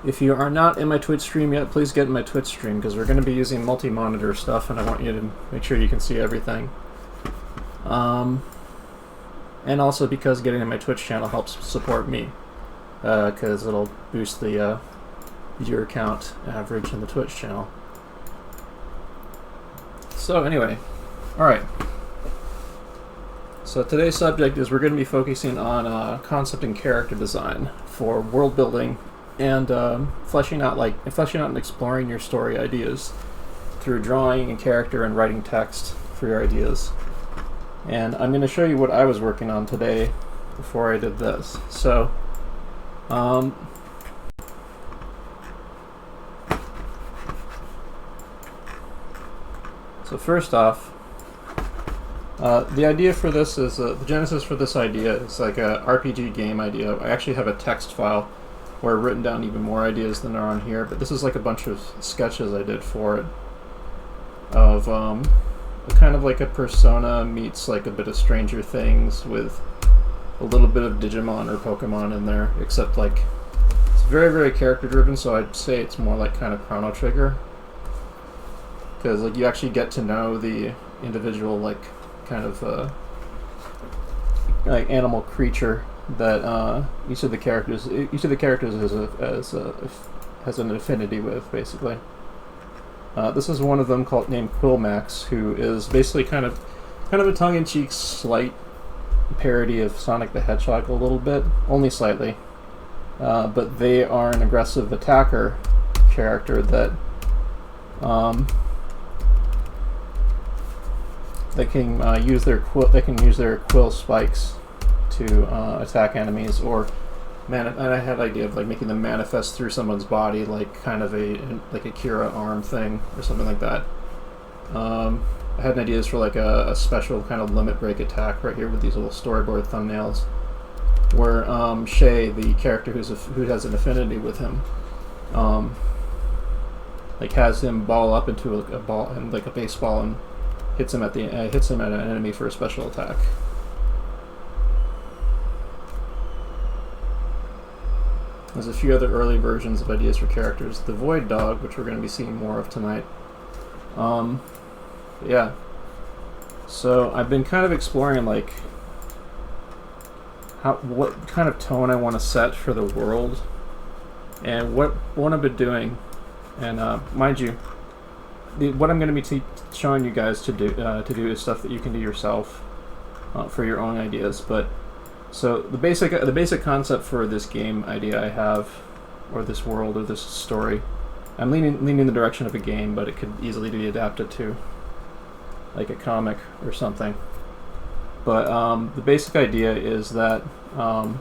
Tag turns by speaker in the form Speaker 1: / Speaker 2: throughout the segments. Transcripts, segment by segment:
Speaker 1: If you are not in my Twitch stream yet, please get in my Twitch stream, because we're going to be using multi-monitor stuff, and I want you to make sure you can see everything. And also because getting in my Twitch channel helps support me, because it'll boost the viewer count average in the Twitch channel. So anyway, alright. So today's subject is we're going to be focusing on concept and character design for world building and fleshing out and exploring your story ideas through drawing and character and writing text for your ideas. And I'm going to show you what I was working on today before I did this. So, first off, the idea for this is, the genesis for this idea is like a RPG game idea. I actually have a text file where I've written down even more ideas than are on here, but this is like a bunch of sketches I did for it of kind of like a Persona meets like a bit of Stranger Things with a little bit of Digimon or Pokemon in there, except like it's very, very character driven, so I'd say it's more like kind of Chrono Trigger, because like you actually get to know the individual like kind of like animal creature that each of the characters has an affinity with, basically. This is one of them named Quillmax, who is basically kind of a tongue-in-cheek slight parody of Sonic the Hedgehog a little bit, only slightly. But they are an aggressive attacker character that they can use their quill spikes to attack enemies, or and I had an idea of like making them manifest through someone's body, like kind of a Kira arm thing or something like that. I had ideas for like a special kind of limit break attack right here with these little storyboard thumbnails, where Shay, the character who has an affinity with him, like has him ball up into a ball and like a baseball and hits him at an enemy for a special attack. There's a few other early versions of ideas for characters. The Void Dog, which we're going to be seeing more of tonight. Yeah. So I've been kind of exploring like what kind of tone I want to set for the world, and what I've been doing. And mind you, what I'm going to be showing you guys to do is stuff that you can do yourself for your own ideas. But so the basic concept for this game idea I have, or this world, or this story, I'm leaning in the direction of a game, but it could easily be adapted to like a comic or something. But the basic idea is that the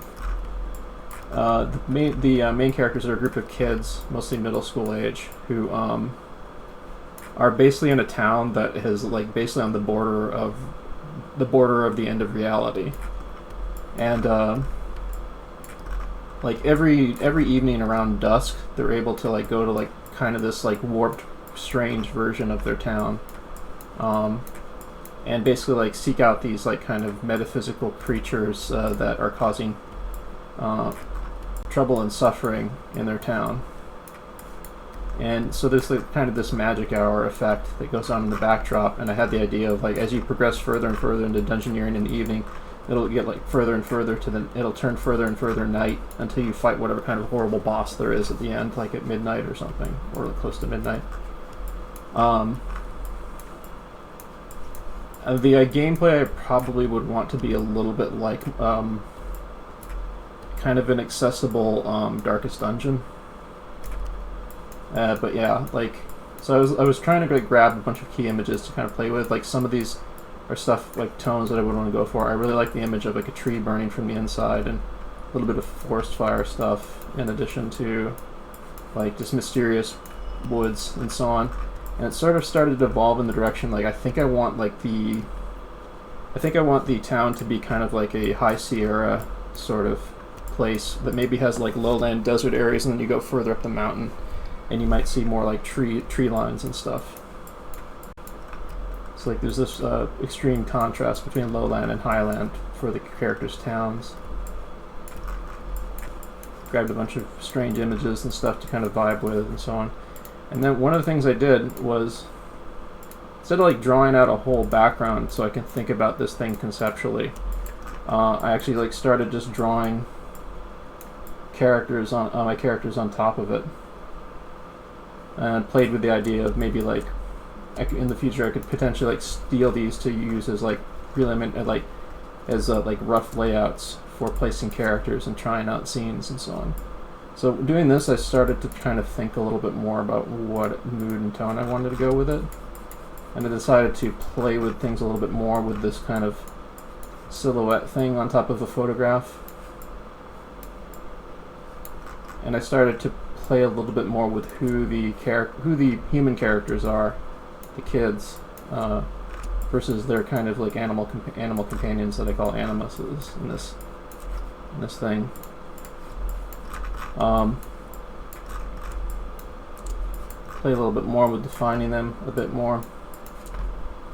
Speaker 1: main characters are a group of kids, mostly middle school age, who are basically in a town that is like basically on the border of the end of reality. And like every evening around dusk, they're able to like go to like kind of this like warped, strange version of their town, and basically like seek out these like kind of metaphysical creatures that are causing trouble and suffering in their town. And so there's like kind of this magic hour effect that goes on in the backdrop, and I had the idea of like as you progress further and further into dungeoneering in the evening, it'll get like further and further it'll turn further and further night until you fight whatever kind of horrible boss there is at the end, like at midnight or something, or close to midnight. The gameplay I probably would want to be a little bit like kind of an accessible Darkest Dungeon. But yeah, like, so I was trying to like grab a bunch of key images to kind of play with. Like some of these are stuff like tones that I would want to go for. I really like the image of like a tree burning from the inside and a little bit of forest fire stuff, in addition to like just mysterious woods and so on. And it sort of started to evolve in the direction like I think I want the town to be kind of like a high Sierra sort of place that maybe has like lowland desert areas, and then you go further up the mountain and you might see more like tree lines and stuff. So like there's this extreme contrast between lowland and highland for the characters' towns. grabbed a bunch of strange images and stuff to kind of vibe with and so on. And then one of the things I did was, instead of like drawing out a whole background so I can think about this thing conceptually, I actually like started just drawing characters on my characters on top of it, and played with the idea of maybe like in the future I could potentially like steal these to use as like like rough layouts for placing characters and trying out scenes and so on. So doing this, I started to kind of think a little bit more about what mood and tone I wanted to go with it, and I decided to play with things a little bit more with this kind of silhouette thing on top of a photograph. And I started to play a little bit more with who the human characters are, the kids, versus their kind of like animal companions that I call animuses in this thing. Play a little bit more with defining them a bit more.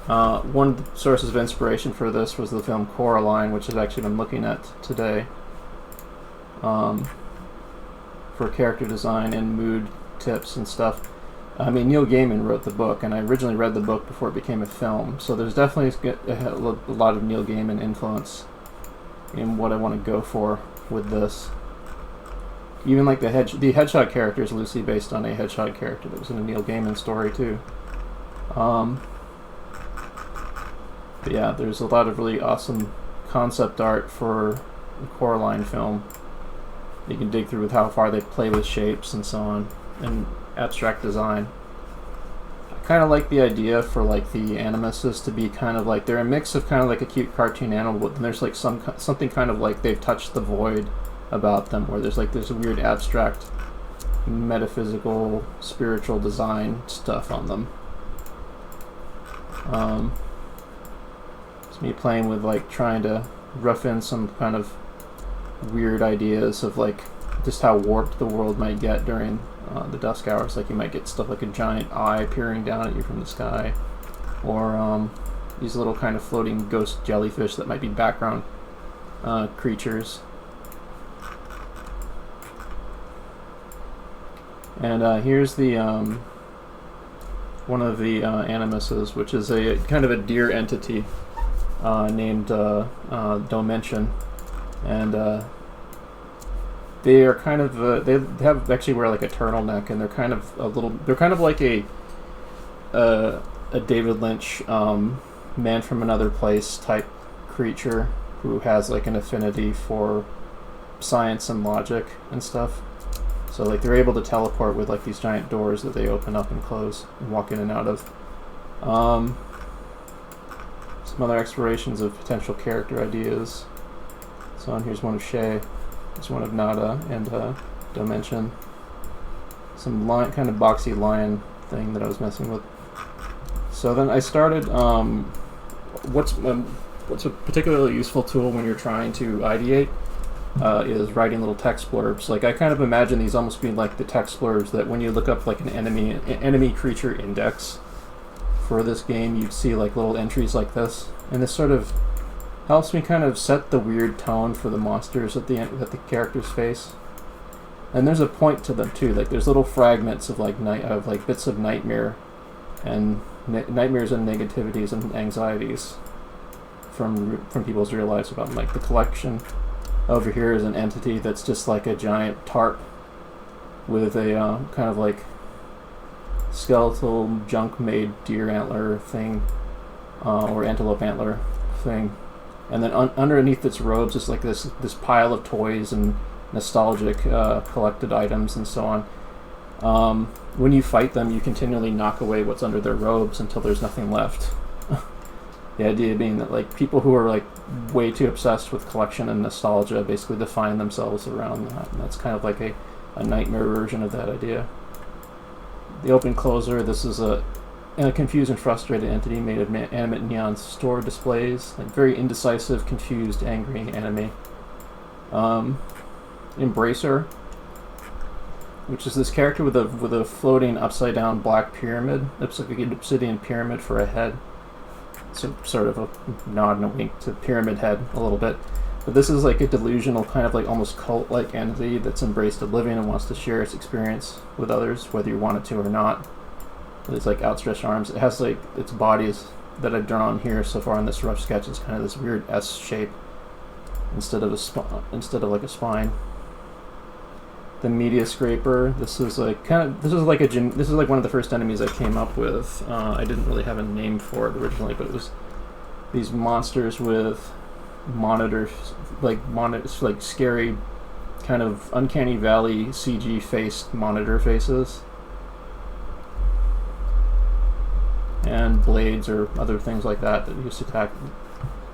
Speaker 1: One of the sources of inspiration for this was the film Coraline, which I've actually been looking at today, for character design and mood tips and stuff. I mean, Neil Gaiman wrote the book, and I originally read the book before it became a film, so there's definitely a lot of Neil Gaiman influence in what I want to go for with this. Even like the Hedgehog character is loosely based on a Hedgehog character that was in a Neil Gaiman story too. But yeah, there's a lot of really awesome concept art for the Coraline film. You can dig through with how far they play with shapes and so on, and abstract design. I kind of like the idea for like the animuses to be kind of like, they're a mix of kind of like a cute cartoon animal, but then there's like something kind of like they've touched the void about them, where there's a weird abstract metaphysical spiritual design stuff on them. It's me playing with like trying to rough in some kind of weird ideas of like just how warped the world might get during the dusk hours. Like you might get stuff like a giant eye peering down at you from the sky, or these little kind of floating ghost jellyfish that might be background creatures. And here's the one of the animuses, which is a kind of a deer entity named Dimension, and they are kind of they have actually wear like a turtleneck, and they're kind of like a David Lynch Man from Another Place type creature who has like an affinity for science and logic and stuff. So like they're able to teleport with like these giant doors that they open up and close and walk in and out of. Some other explorations of potential character ideas. So here's one of Shay. There's one of Nada and Dimension. Some kind of boxy lion thing that I was messing with. So then I started. What's a particularly useful tool when you're trying to ideate is writing little text blurbs. Like I kind of imagine these almost being like the text blurbs that when you look up like an enemy creature index for this game, you'd see like little entries like this, and this sort of helps me kind of set the weird tone for the monsters at the end that the characters face. And there's a point to them too. Like there's little fragments of like bits of nightmare and nightmares and negativities and anxieties from people's real lives about them. Like the collection over here is an entity that's just like a giant tarp with a kind of like skeletal junk made deer antler thing, or antelope antler thing, and then underneath its robes is like this pile of toys and nostalgic collected items and so on. When you fight them, you continually knock away what's under their robes until there's nothing left. The idea being that like people who are like way too obsessed with collection and nostalgia basically define themselves around that, and that's kind of like a nightmare version of that idea. The open closer, this is a confused and frustrated entity made of animate neon store displays, like very indecisive, confused, angry enemy. Embracer, which is this character with a floating upside down black pyramid. Looks like an obsidian pyramid for a head. So sort of a nod and a wink to Pyramid Head a little bit. But this is like a delusional, kind of like almost cult-like entity that's embraced oblivion and wants to share its experience with others, whether you want it to or not. It's like outstretched arms. It has like its bodies that I've drawn here so far in this rough sketch is kind of this weird S shape instead of like a spine. The media scraper. This is like this is like one of the first enemies I came up with. I didn't really have a name for it originally, but it was these monsters with monitors, like scary, kind of uncanny valley CG faced monitor faces, and blades or other things like that used to attack.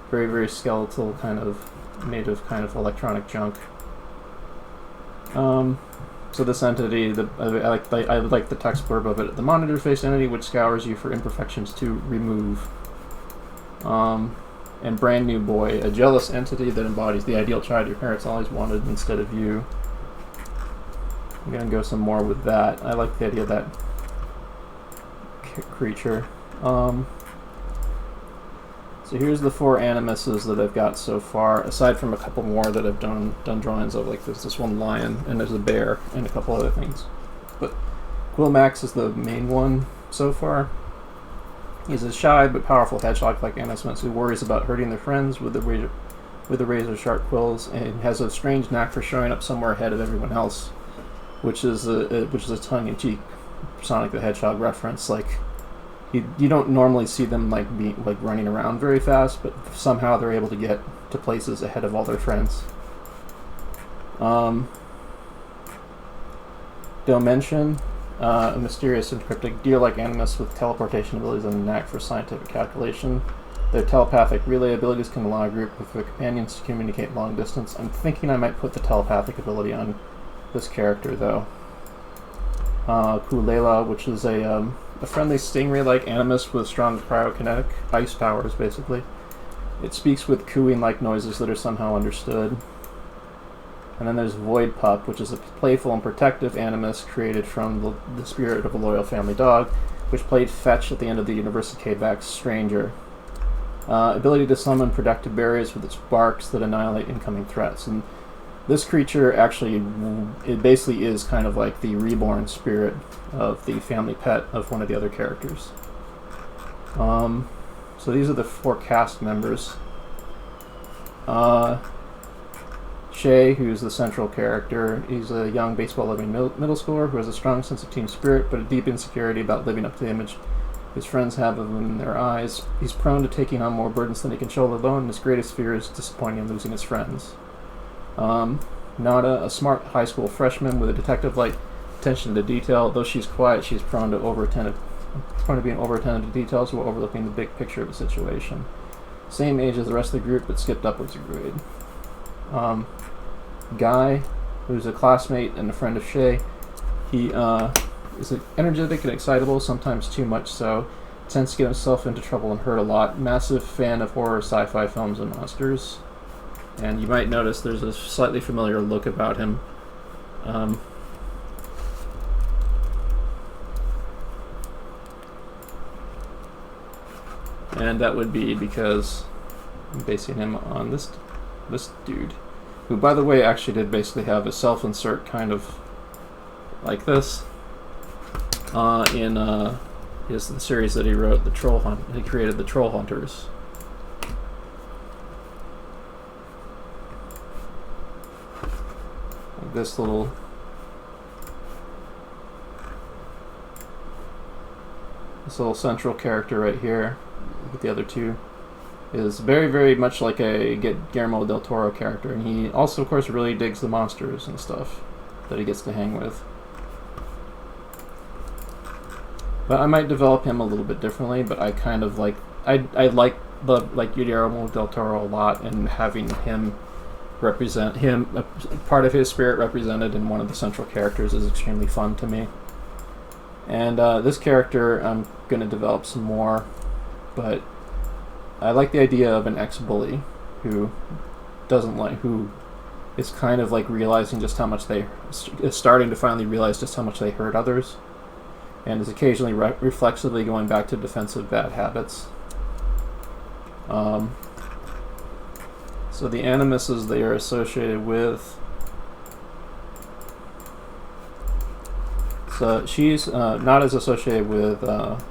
Speaker 1: Very, very skeletal, kind of made of kind of electronic junk. So this entity, I like the text blurb of it. The monitor-faced entity which scours you for imperfections to remove. And Brand New Boy, a jealous entity that embodies the ideal child your parents always wanted instead of you. I'm gonna go some more with that. I like the idea of that creature. So here's the 4 animuses that I've got so far, aside from a couple more that I've done drawings of, like there's this one lion, and there's a bear, and a couple other things. But Quillmax is the main one so far. He's a shy but powerful hedgehog like Animus who worries about hurting their friends with the razor-sharp quills, and has a strange knack for showing up somewhere ahead of everyone else, which is a tongue-in-cheek Sonic the Hedgehog reference. Like, you don't normally see them like running around very fast, but somehow they're able to get to places ahead of all their friends. Dimension, a mysterious and cryptic deer-like animus with teleportation abilities and a knack for scientific calculation. Their telepathic relay abilities can allow a group of their companions to communicate long distance. I'm thinking I might put the telepathic ability on this character though. Kulela, which is a friendly stingray-like animus with strong cryokinetic ice powers, basically. It speaks with cooing-like noises that are somehow understood. And then there's Void Pup, which is a playful and protective animus created from the spirit of a loyal family dog, which played fetch at the end of the Universe K-Back's Stranger. Ability to summon protective barriers with its barks that annihilate incoming threats. And this creature actually, it basically is kind of like the reborn spirit of the family pet of one of the other characters. So these are the 4 cast members. Shay, who's the central character, he's a young baseball-loving middle schooler who has a strong sense of team spirit, but a deep insecurity about living up to the image his friends have of him in their eyes. He's prone to taking on more burdens than he can shoulder alone, and his greatest fear is disappointing and losing his friends. Nada, a smart high school freshman with a detective-like attention to detail. Though she's quiet, she's prone to being over-attentive to details while overlooking the big picture of the situation. Same age as the rest of the group, but skipped upwards a grade. Guy, who's a classmate and a friend of Shay. He is energetic and excitable, sometimes too much so. Tends to get himself into trouble and hurt a lot. Massive fan of horror, sci-fi films, and monsters. And you might notice there's a slightly familiar look about him. And that would be because I'm basing him on this dude, who, by the way, actually did basically have a self-insert kind of like this in the series that he wrote, the Troll Hunt. He created the Troll Hunters. Like this little central character right here with the other two is very, very much like a Guillermo del Toro character, and he also, of course, really digs the monsters and stuff that he gets to hang with. But I might develop him a little bit differently, but I kind of like I like Guillermo del Toro a lot, and having him represent him, part of his spirit represented in one of the central characters, is extremely fun to me. And this character I'm going to develop some more, but I like the idea of an ex-bully who is kind of like realizing just how much is starting to finally realize just how much they hurt others, and is occasionally reflexively going back to defensive bad habits. So So the animuses they are associated with. So she's not as associated with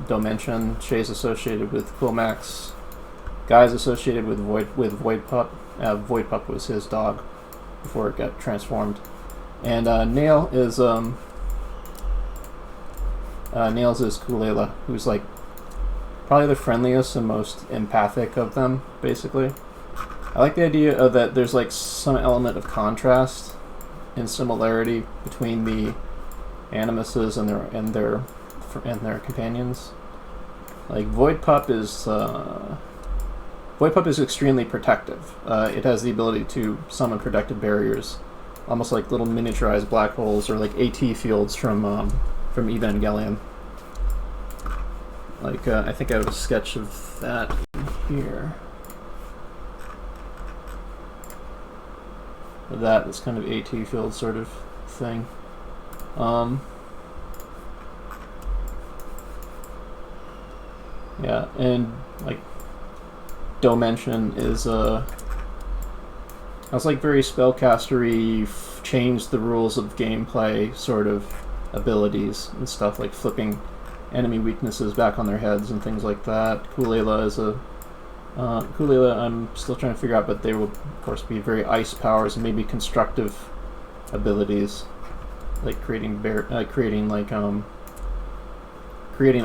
Speaker 1: Dimension. Shay's associated with Quilmax. Guy's associated with Void Pup. Void Pup was his dog before it got transformed. And Nail is Nails is Kulela, who's like probably the friendliest and most empathic of them, basically. I like the idea of that there's like some element of contrast and similarity between the animuses and their companions. Like Void Pup is extremely protective. It has the ability to summon protective barriers, almost like little miniaturized black holes or like AT fields from Evangelion. Like I think I have a sketch of that here. That's kind of AT field sort of thing. Yeah, and like Dimension is that's like very spellcastery, change the rules of gameplay sort of abilities and stuff, like flipping enemy weaknesses back on their heads and things like that. Kulela is Kulela I'm still trying to figure out, but they will of course be very ice powers and maybe constructive abilities, like creating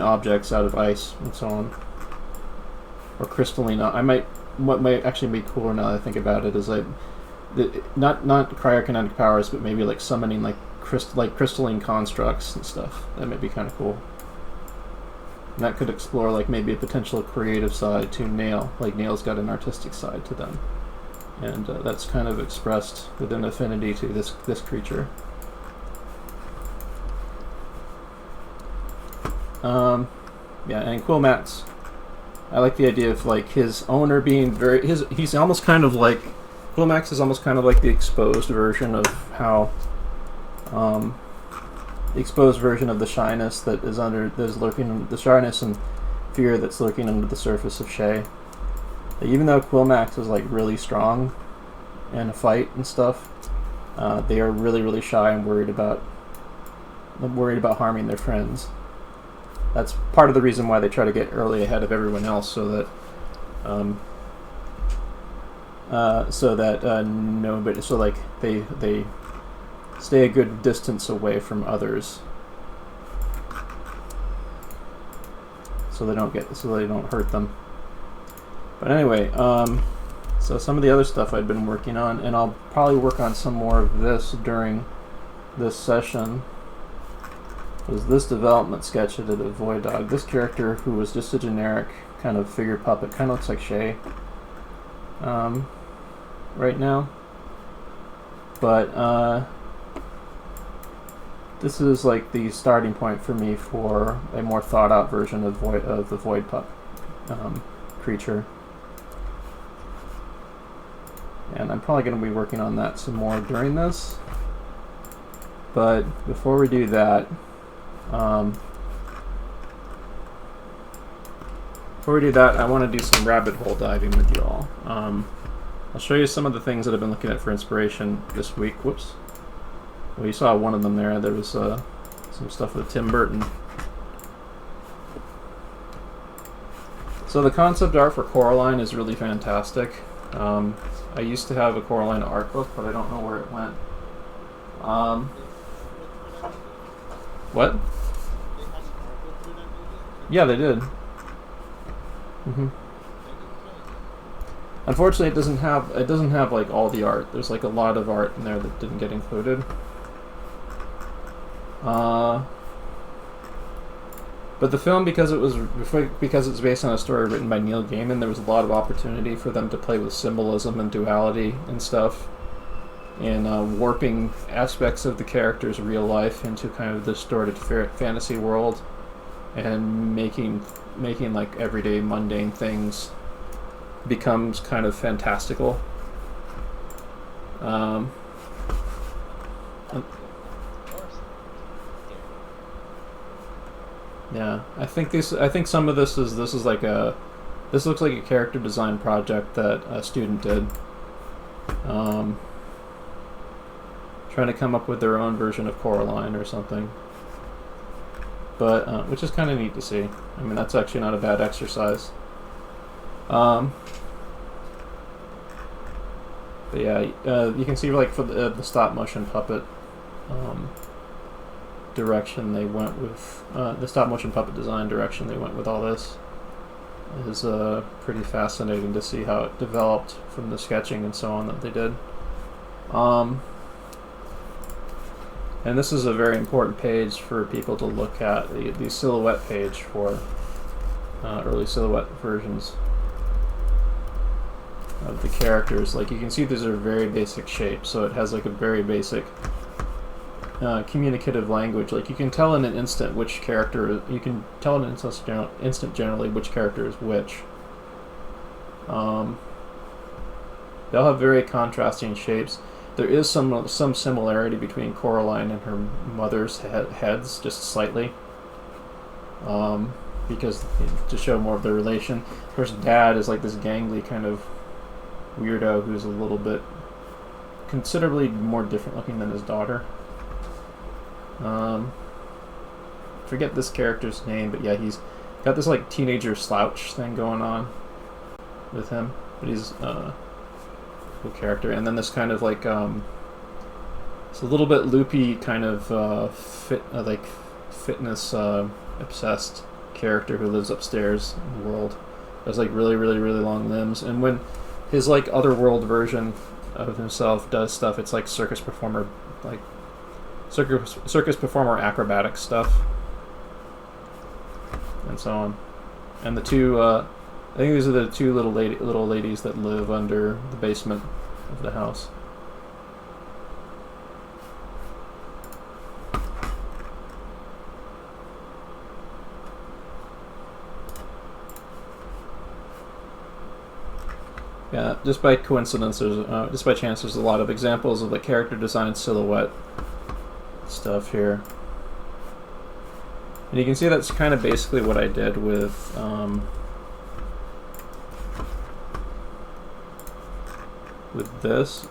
Speaker 1: objects out of ice and so on, or crystalline. What might actually be cooler now that I think about it is like not cryokinetic powers, but maybe like summoning like crystalline constructs and stuff. That might be kind of cool. And that could explore like maybe a potential creative side to Nail. Like Nail's got an artistic side to them, and that's kind of expressed with an affinity to this creature. Yeah, and Quilmax, I like the idea of like his owner being he's almost kind of like, Quilmax is almost kind of like the exposed version of how the exposed version of the shyness that is lurking, the shyness and fear that's lurking under the surface of Shay. Like, even though Quilmax is like really strong in a fight and stuff, they are really, really shy and worried about harming their friends. That's part of the reason why they try to get early ahead of everyone else, so that they stay a good distance away from others, so they don't hurt them. But anyway, so some of the other stuff I've been working on, and I'll probably work on some more of this during this session, was this development sketch I did of Void Dog. This character, who was just a generic kind of figure puppet, kind of looks like Shay right now. But this is like the starting point for me for a more thought out version of the Void Pup creature. And I'm probably going to be working on that some more during this. But before we do that, I want to do some rabbit hole diving with you all. I'll show you some of the things that I've been looking at for inspiration this week. Whoops. Well, you saw one of them there. There was some stuff with Tim Burton. So the concept art for Coraline is really fantastic. I used to have a Coraline art book, but I don't know where it went. What? Yeah, they did. Unfortunately, it doesn't have like all the art. There's like a lot of art in there that didn't get included. But the film, because it's based on a story written by Neil Gaiman, there was a lot of opportunity for them to play with symbolism and duality and stuff, and warping aspects of the character's real life into kind of distorted fantasy world, and making like everyday mundane things becomes kind of fantastical. Yeah, I think some of this looks like a character design project that a student did. trying to come up with their own version of Coraline or something. But which is kind of neat to see. I mean, that's actually not a bad exercise. But yeah, you can see like for the stop motion puppet direction they went with the stop motion puppet design direction they went with all this is pretty fascinating to see how it developed from the sketching and so on that they did. And this is a very important page for people to look at, the silhouette page for early silhouette versions of the characters. Like you can see these are very basic shapes, so it has like a very basic communicative language. Like you can tell in an instant which character, you can tell in an instant generally which character is which. They'll have very contrasting shapes. There is some similarity between Coraline and her mother's heads, just slightly, because to show more of their relation. Of course, Dad is like this gangly kind of weirdo who's a little bit considerably more different looking than his daughter. Forget this character's name, but yeah, he's got this like teenager slouch thing going on with him, but he's character. And then this kind of like it's a little bit loopy kind of fitness obsessed character who lives upstairs in the world. Has like really long limbs, and when his like otherworld version of himself does stuff, it's like circus performer acrobatic stuff and so on. And the two I think these are the two little ladies that live under the basement of the house. Yeah, just by coincidence, just by chance, there's a lot of examples of the character design silhouette stuff here. And you can see that's kind of basically what I did with this,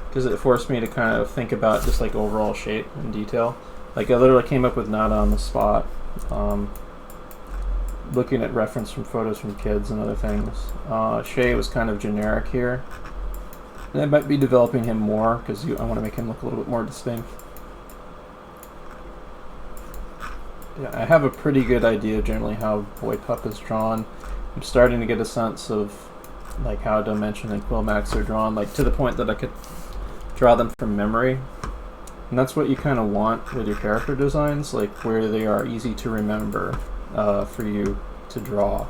Speaker 1: because it forced me to kind of think about just like overall shape and detail. Like I literally came up with Nada on the spot, looking at reference from photos from kids and other things. Shay was kind of generic here, and I might be developing him more because I want to make him look a little bit more distinct. Yeah, I have a pretty good idea of generally how Boy Pup is drawn. I'm starting to get a sense of like how Dimension and Quillmax are drawn, like to the point that I could draw them from memory. And that's what you kind of want with your character designs, like where they are easy to remember for you to draw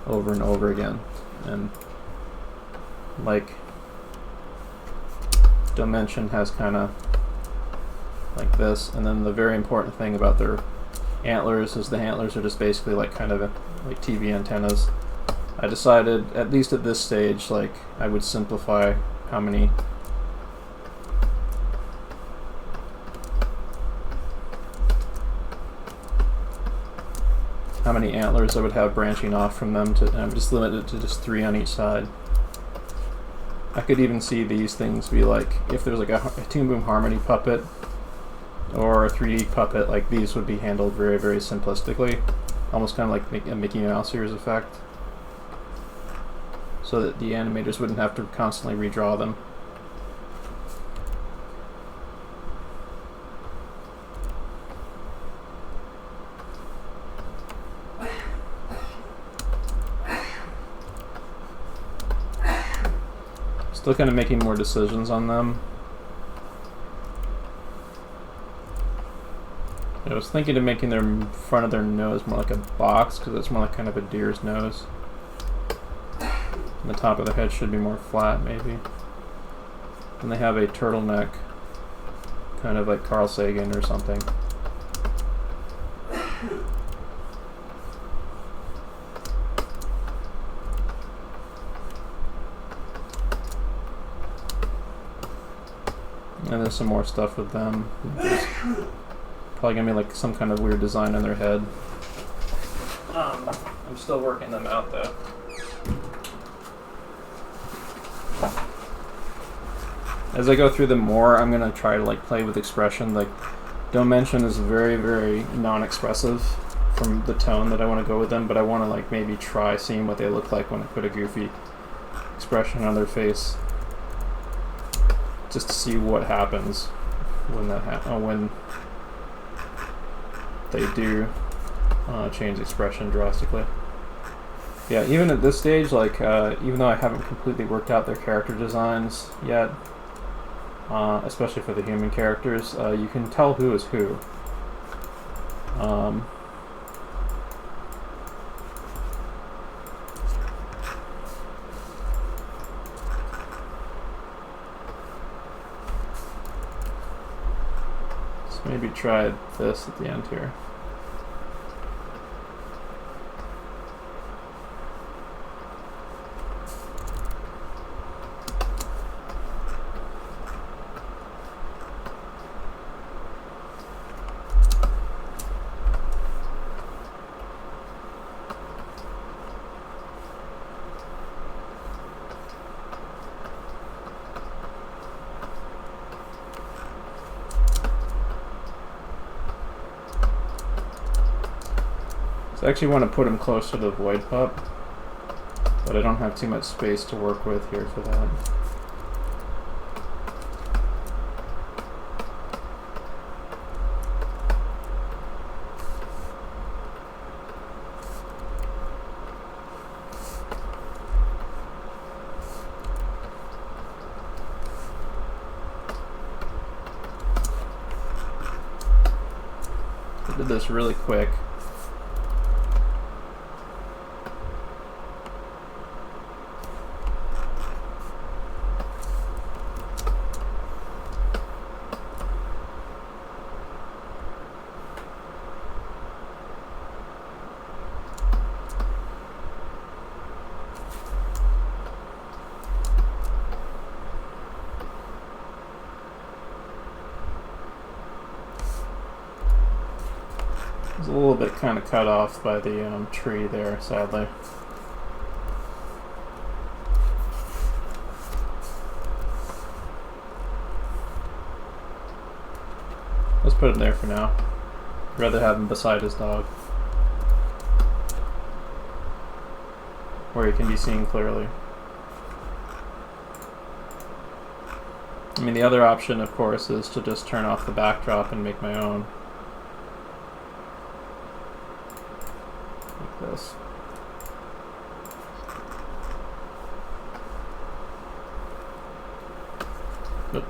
Speaker 1: over and over again. And like Dimension has kind of like this, and then the very important thing about their antlers is the antlers are just basically like kind of like TV antennas. I decided, at least at this stage, like I would simplify how many antlers I would have branching off from them, to, and I would just limit it to just 3 on each side. I could even see these things be like, if there's like a Toon Boom Harmony puppet or a 3D puppet, like these would be handled very simplistically, almost kind of like a Mickey Mouse ears effect, so that the animators wouldn't have to constantly redraw them. Still kind of making more decisions on them. I was thinking of making their front of their nose more like a box, because it's more like kind of a deer's nose. And the top of the head should be more flat, maybe. And they have a turtleneck, kind of like Carl Sagan or something. And there's some more stuff with them. There's probably gonna be like some kind of weird design on their head. I'm still working them out though. As I go through them more, I'm gonna try to like play with expression. Like, don't mention is very, very non-expressive from the tone that I want to go with them, but I want to like maybe try seeing what they look like when I put a goofy expression on their face, just to see what happens when that when they do change expression drastically. Yeah, even at this stage, like even though I haven't completely worked out their character designs yet, especially for the human characters, you can tell who is who. Let's maybe try this at the end here. I actually want to put him close to the void pup, but I don't have too much space to work with here for that. I did this really quick. It's a little bit kind of cut off by the tree there, sadly. Let's put him there for now. I'd rather have him beside his dog, where he can be seen clearly. I mean, the other option, of course, is to just turn off the backdrop and make my own. Like this. But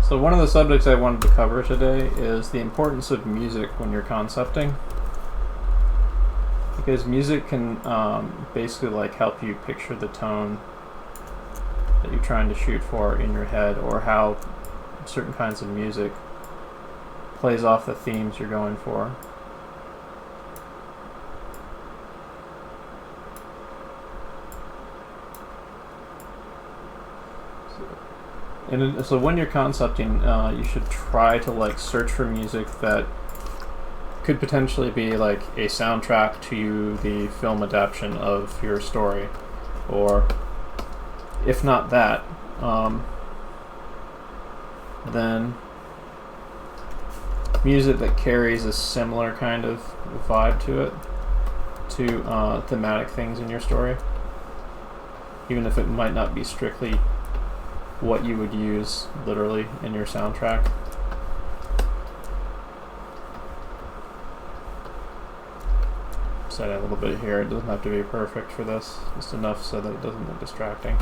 Speaker 1: so one of the subjects I wanted to cover today is the importance of music when you're concepting, because music can basically like help you picture the tone that you're trying to shoot for in your head, or how certain kinds of music plays off the themes you're going for. And so when you're concepting, you should try to like search for music that could potentially be like a soundtrack to the film adaptation of your story, or if not that, then music that carries a similar kind of vibe to it, to thematic things in your story, even if it might not be strictly what you would use literally in your soundtrack. set it a little bit here. It doesn't have to be perfect for this, just enough so that it doesn't look distracting.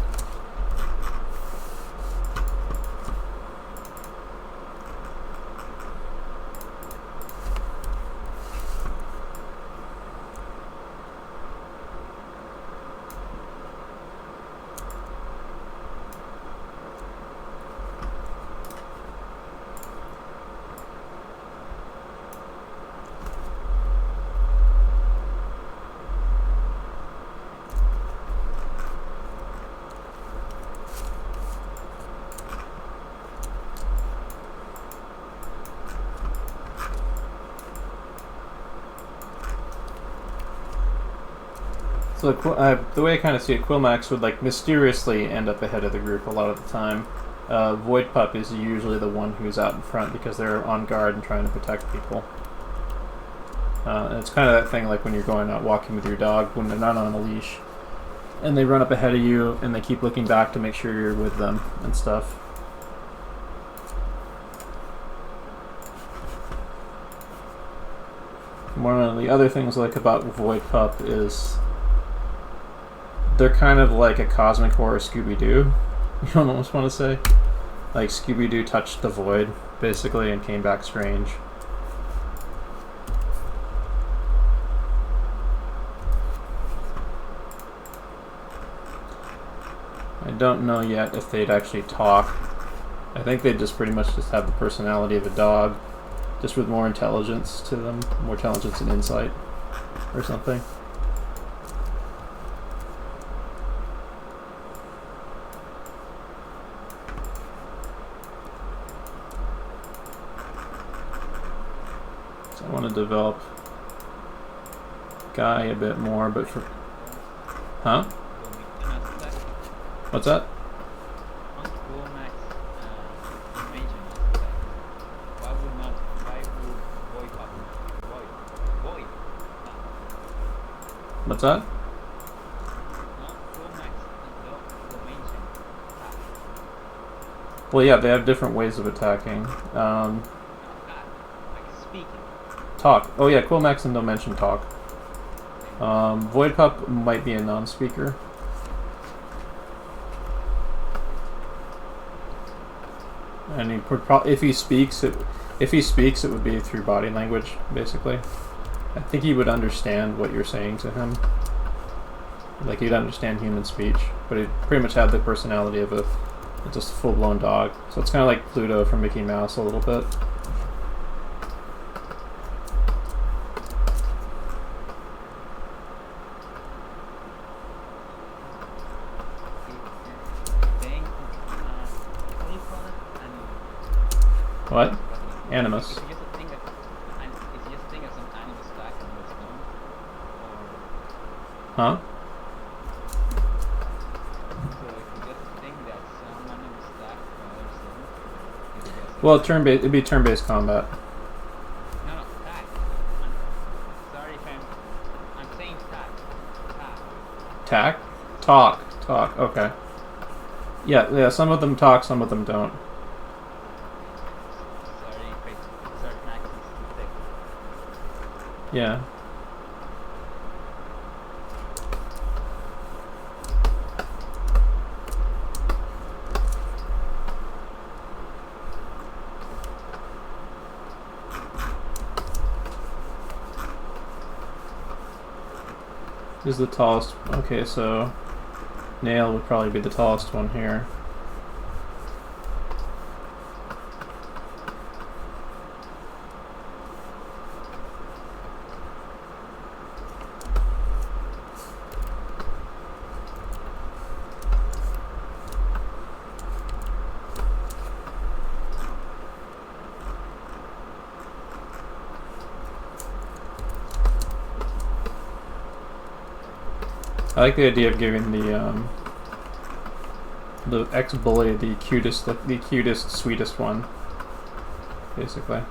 Speaker 1: So the way I kind of see it, Quillmax would like mysteriously end up ahead of the group a lot of the time. Void Pup is usually the one who's out in front because they're on guard and trying to protect people. And it's kind of that thing like when you're going out walking with your dog when they're not on a leash, and they run up ahead of you and they keep looking back to make sure you're with them and stuff. One of the other things I like about Void Pup is they're kind of like a cosmic horror Scooby-Doo, you almost want to say. Like Scooby-Doo touched the void, basically, and came back strange. I don't know yet if they'd actually talk. I think they'd just pretty much just have the personality of a dog, just with more intelligence to them, more intelligence and insight, or something. I want to develop Guy a bit more, but for... Huh? What's that? What's that? Well, yeah, they have different ways of attacking. Talk. Oh yeah, Quillmax and Dimension talk. Void Pup might be a non-speaker. And he would if he speaks, it would be through body language, basically. I think he would understand what you're saying to him. Like he'd understand human speech, but he'd pretty much have the personality of just a full-blown dog. So it's kind of like Pluto from Mickey Mouse a little bit. What? Animus. Huh? Well, it'd be turn-based combat.
Speaker 2: No, attack. Sorry if I'm saying attack.
Speaker 1: Tack? Talk. Okay. Yeah. Some of them talk, some of them don't. Yeah. Who's the tallest? Okay, so Nail would probably be the tallest one here. I like the idea of giving the ex-bully the cutest, sweetest one, basically.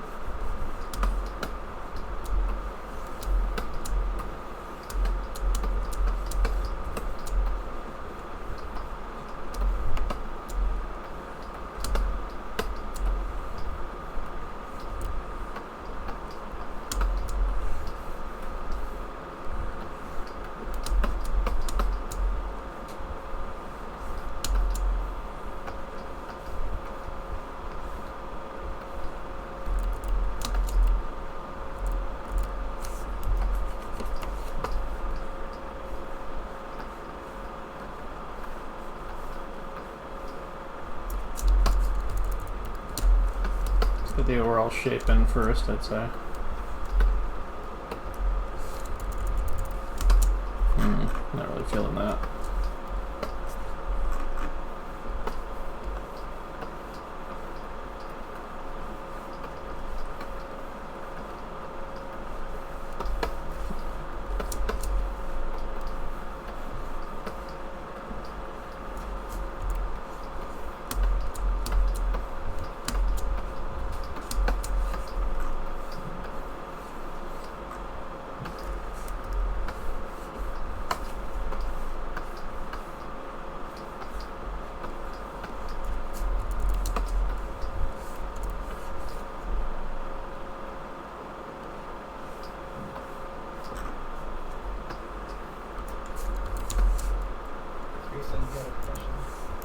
Speaker 1: the overall shape in first, I'd say. Not really feeling that.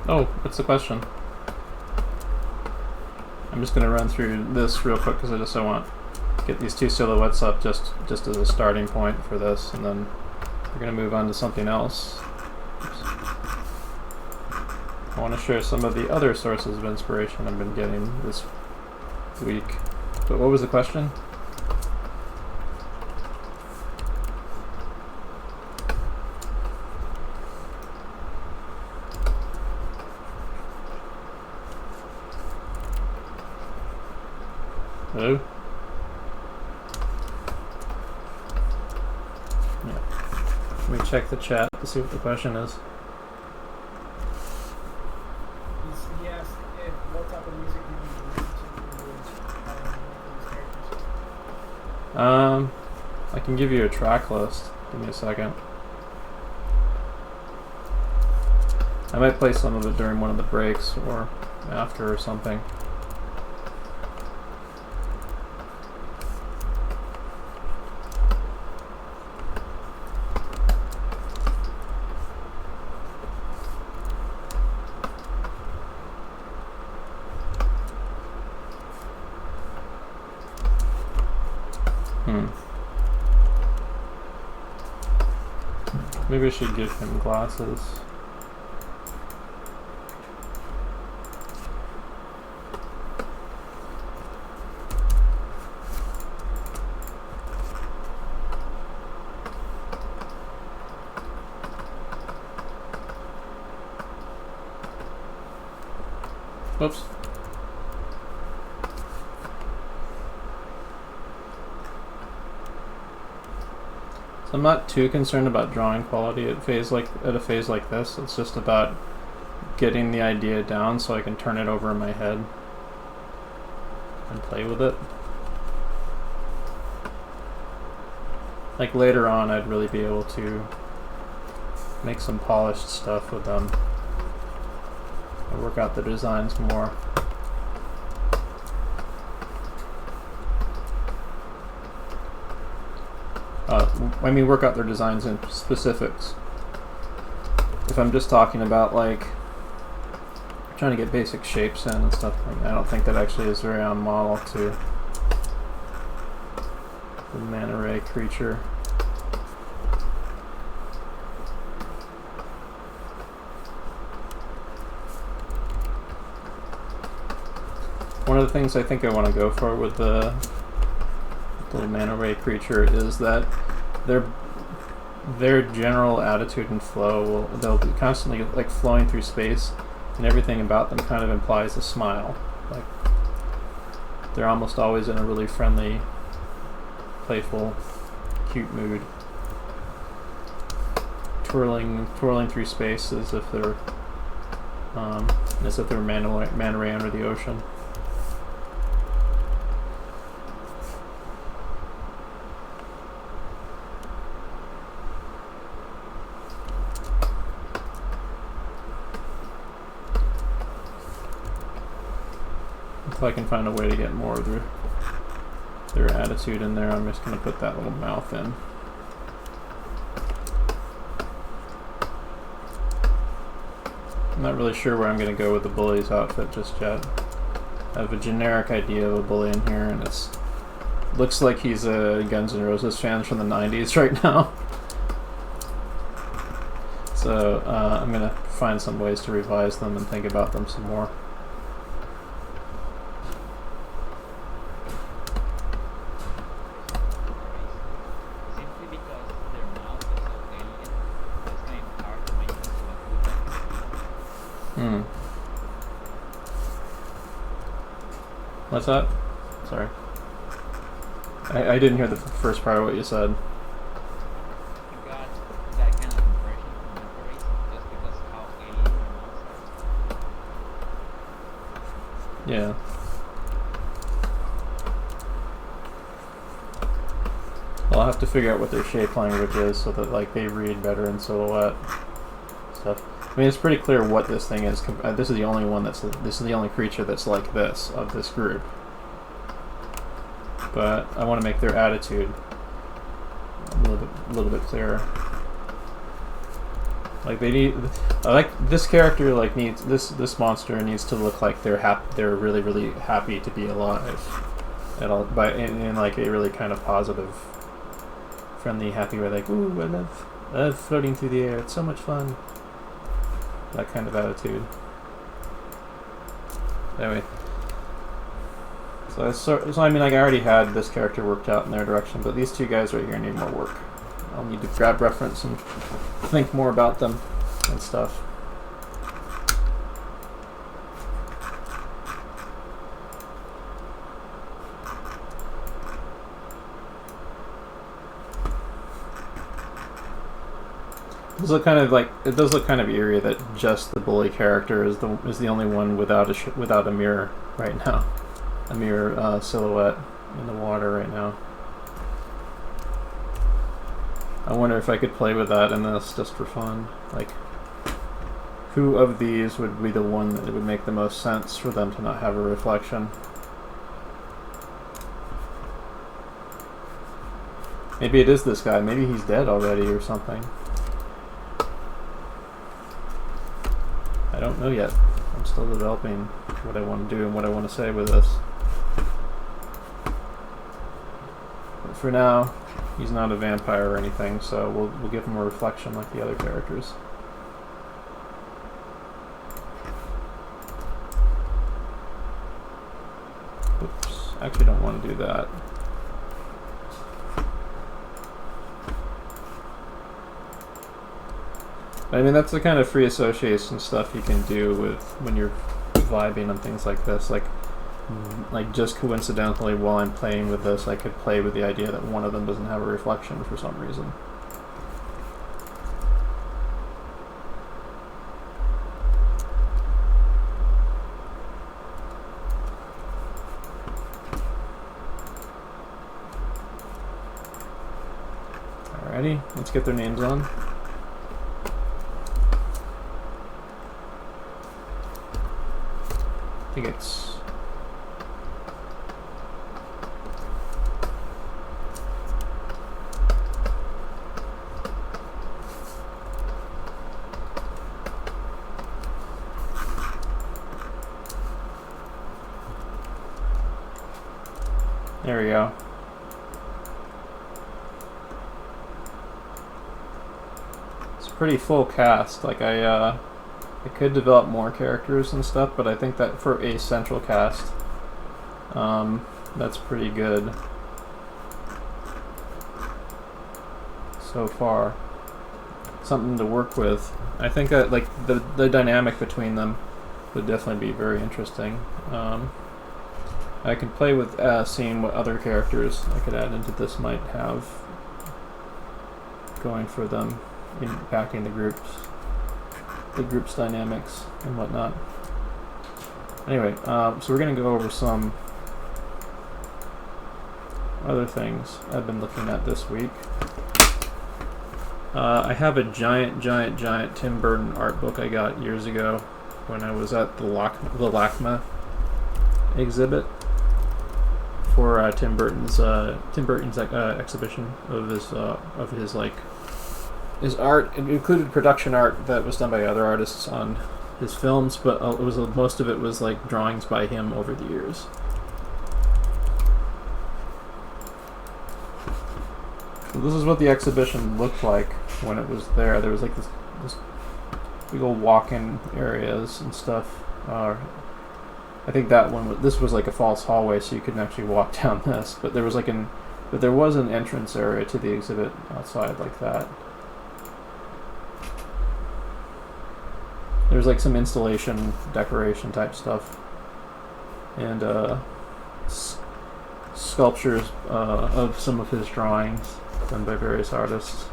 Speaker 1: Oh, what's the question? I'm just going to run through this real quick because I just want to get these two silhouettes up just as a starting point for this, and then we're going to move on to something else. Oops. I want to share some of the other sources of inspiration I've been getting this week. But what was the question? Hello? Yeah. Let me check the chat to see what the question is.
Speaker 3: He asked what type of music do you listen to with
Speaker 1: I can give you a track list. Give me a second. I might play some of it during one of the breaks or after or something. Maybe I should give him glasses. Whoops. I'm not too concerned about drawing quality at a phase like this. It's just about getting the idea down so I can turn it over in my head and play with it. Like later on, I'd really be able to make some polished stuff with them. I work out the designs more. I mean, work out their designs in specifics. If I'm just talking about like trying to get basic shapes in and stuff, I don't think that actually is very on model to the manta ray creature. One of the things I think I want to go for with the little manta ray creature is that their general attitude and flow they'll be constantly like flowing through space, and everything about them kind of implies a smile. Like they're almost always in a really friendly, playful, cute mood, twirling through space as if they're manta ray under the ocean. If I can find a way to get more of their attitude in there, I'm just going to put that little mouth in. I'm not really sure where I'm going to go with the bully's outfit just yet. I have a generic idea of a bully in here, and it looks like he's a Guns N' Roses fan from the 90s right now. So I'm going to find some ways to revise them and think about them some more. Hmm. What's that? Sorry. I didn't hear the first part of what you said.
Speaker 2: You got that kind of impression from memories just because how alien your mouth sounds.
Speaker 1: Yeah. Well, I'll have to figure out what their shape language is so that like they read better in silhouette stuff. I mean, it's pretty clear what this thing is. This is the only one that's. This is the only creature that's like this of this group. But I want to make their attitude a little bit clearer. Like they need. I like this character. Like needs this monster needs to look like they're really really happy to be alive. At all, in like a really kind of positive, friendly, happy way. Like, ooh, I love floating through the air. It's so much fun. That kind of attitude. Anyway. So I mean, like, I already had this character worked out in their direction, but these two guys right here need more work. I'll need to grab reference and think more about them and stuff. It does look kind of eerie that just the bully character is the only one without a mirror right now, a mirror silhouette in the water right now. I wonder if I could play with that in this just for fun. Like, who of these would be the one that it would make the most sense for them to not have a reflection? Maybe it is this guy. Maybe he's dead already or something. I don't know yet. I'm still developing what I want to do and what I want to say with this. But for now, he's not a vampire or anything, so we'll give him a reflection like the other characters. Oops, actually don't want to do that. I mean, that's the kind of free association stuff you can do with when you're vibing on things like this. Like just coincidentally, while I'm playing with this, I could play with the idea that one of them doesn't have a reflection for some reason. Alrighty, let's get their names on. I think it's there we go. It's a pretty full cast. Like I could develop more characters and stuff, but I think that for a central cast, that's pretty good so far. Something to work with. I think that like the dynamic between them would definitely be very interesting. I can play with seeing what other characters I could add into this might have going for them, impacting the group's dynamics and whatnot. Anyway, so we're going to go over some other things I've been looking at this week. I have a giant Tim Burton art book I got years ago when I was at the LACMA exhibit for Tim Burton's exhibition of his art. It included production art that was done by other artists on his films, but most of it was like drawings by him over the years. So this is what the exhibition looked like when it was there. There was like this big old walk-in areas and stuff. I think this was like a false hallway, so you couldn't actually walk down this. But there was an entrance area to the exhibit outside like that. There's like some installation, decoration type stuff, and sculptures of some of his drawings done by various artists.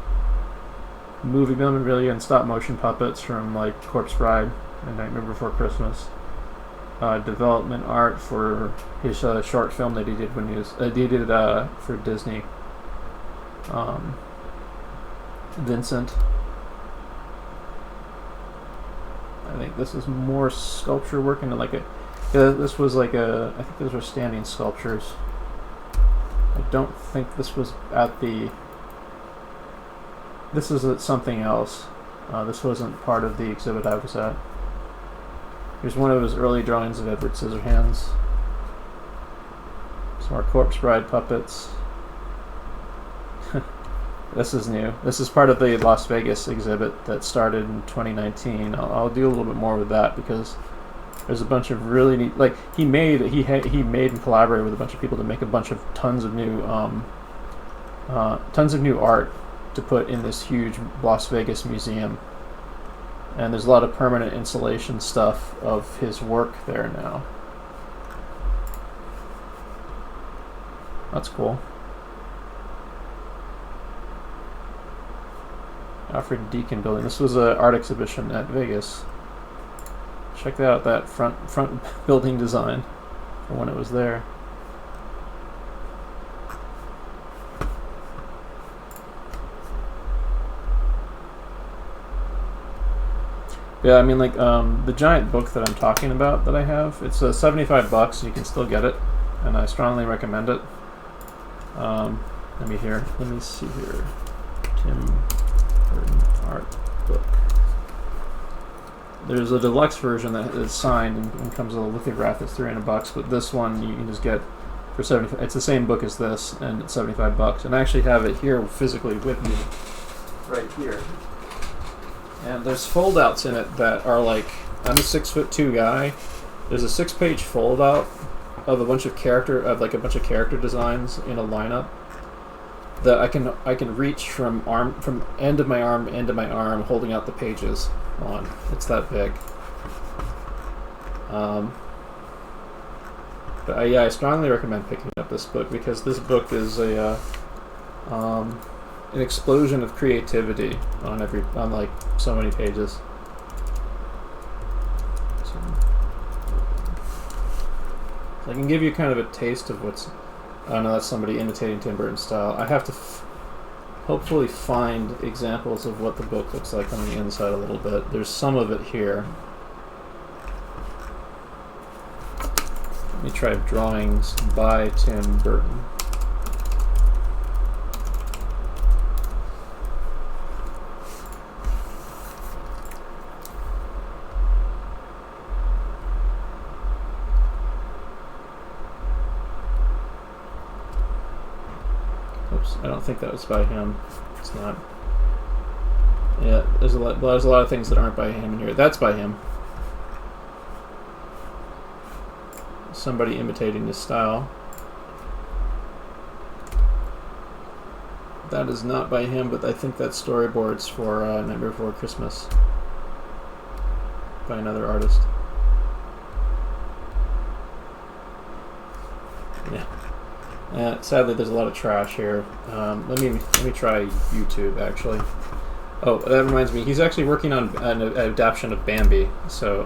Speaker 1: Movie memorabilia and stop motion puppets from like Corpse Bride and Nightmare Before Christmas. Development art for his short film that he did when he was he did for Disney. Vincent. I think this is more sculpture work into like a. This was like a. I think those were standing sculptures. I don't think this was at the. This is at something else. This wasn't part of the exhibit I was at. Here's one of his early drawings of Edward Scissorhands. Some more Corpse Bride puppets. This is new. This is part of the Las Vegas exhibit that started in 2019. I'll do a little bit more with that because there's a bunch of really neat. Like he made and collaborated with a bunch of people to make a bunch of tons of new art to put in this huge Las Vegas museum. And there's a lot of permanent installation stuff of his work there now. That's cool. Alfred Deakin building. This was an art exhibition at Vegas. Check out that front building design from when it was there. Yeah, I mean, like the giant book that I'm talking about that I have. It's $75. You can still get it, and I strongly recommend it. Let me see here. Tim Burton art book. There's a deluxe version that is signed and comes with a lithograph that's $300, but this one you can just get for 75. It's the same book as this, and it's $75. And I actually have it here physically with me, right here. And there's foldouts in it that are like, I'm a 6'2" guy. There's a 6-page foldout of a bunch of character designs in a lineup that I can reach from end of my arm, holding out the pages on. It's that big. But yeah, I strongly recommend picking up this book because this book is an explosion of creativity on like so many pages. So I can give you kind of a taste of what's. I know that's somebody imitating Tim Burton's style. I have to hopefully find examples of what the book looks like on the inside a little bit. There's some of it here. Let me try drawings by Tim Burton. I don't think that was by him. It's not. Yeah, there's a lot of things that aren't by him in here. That's by him. Somebody imitating his style. That is not by him, but I think that's storyboards for Nightmare Before Christmas by another artist. Yeah. Sadly, there's a lot of trash here. Let me try YouTube actually. Oh, that reminds me. He's actually working on an adaptation of Bambi. So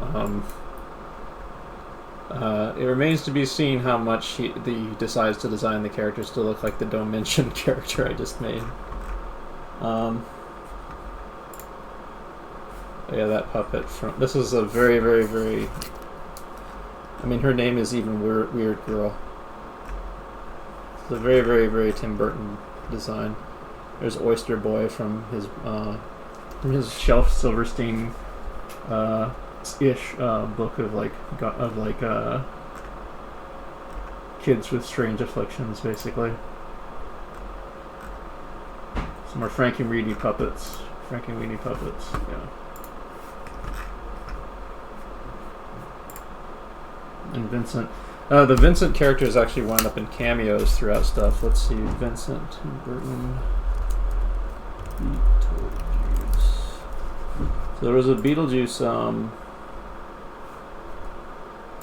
Speaker 1: it remains to be seen how much he decides to design the characters to look like the Don't Mention character I just made. Yeah, that puppet from. This is a very, very, very. I mean, her name is even Weird Girl. It's a very, very, very Tim Burton design. There's Oyster Boy from his Shelf Silverstein ish book of kids with strange afflictions, basically. Some more Frankie Weenie puppets. Yeah. And Vincent. The Vincent characters actually wind up in cameos throughout stuff. Let's see, Vincent Burton. Beetlejuice. So there was a Beetlejuice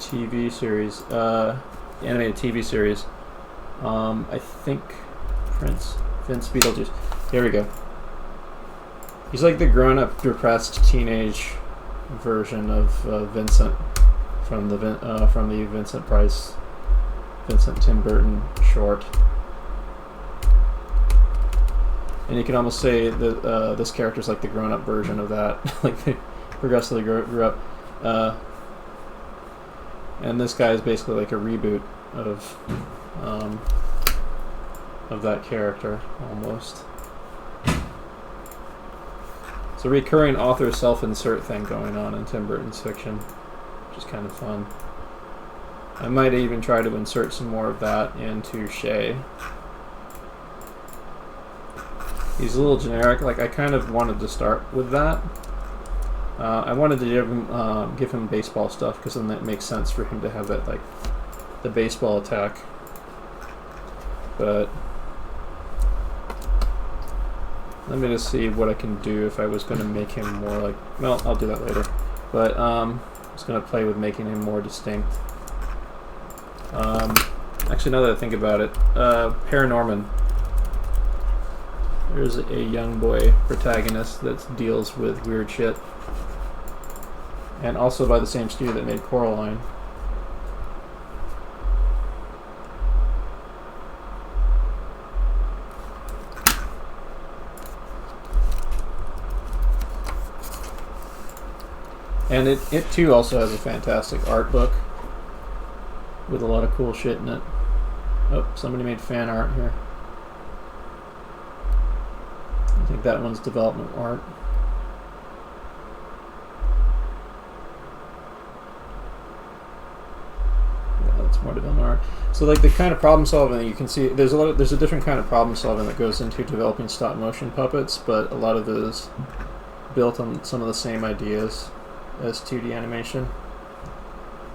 Speaker 1: TV series, animated TV series. I think Vince Beetlejuice. Here we go. He's like the grown-up, depressed teenage version of Vincent from the Vincent Tim Burton short. And you can almost say that this character's like the grown-up version of that, like they progressively grew up. And this guy is basically like a reboot of that character, almost. It's a recurring author self-insert thing going on in Tim Burton's fiction, which is kind of fun. I might even try to insert some more of that into Shay. He's a little generic. Like, I kind of wanted to start with that. I wanted to give him baseball stuff, because then that makes sense for him to have that, like, the baseball attack. But let me just see what I can do if I was going to make him more like... Well, I'll do that later. But I was going to play with making him more distinct. Actually, now that I think about it, Paranorman. There's a young boy protagonist that deals with weird shit. And also by the same studio that made Coraline. And it too also has a fantastic art book with a lot of cool shit in it. Oh, somebody made fan art here. I think that one's development art. Yeah, that's more development art. So, like, the kind of problem solving that you can see, there's a different kind of problem solving that goes into developing stop motion puppets, but a lot of it is built on some of the same ideas as 2D animation.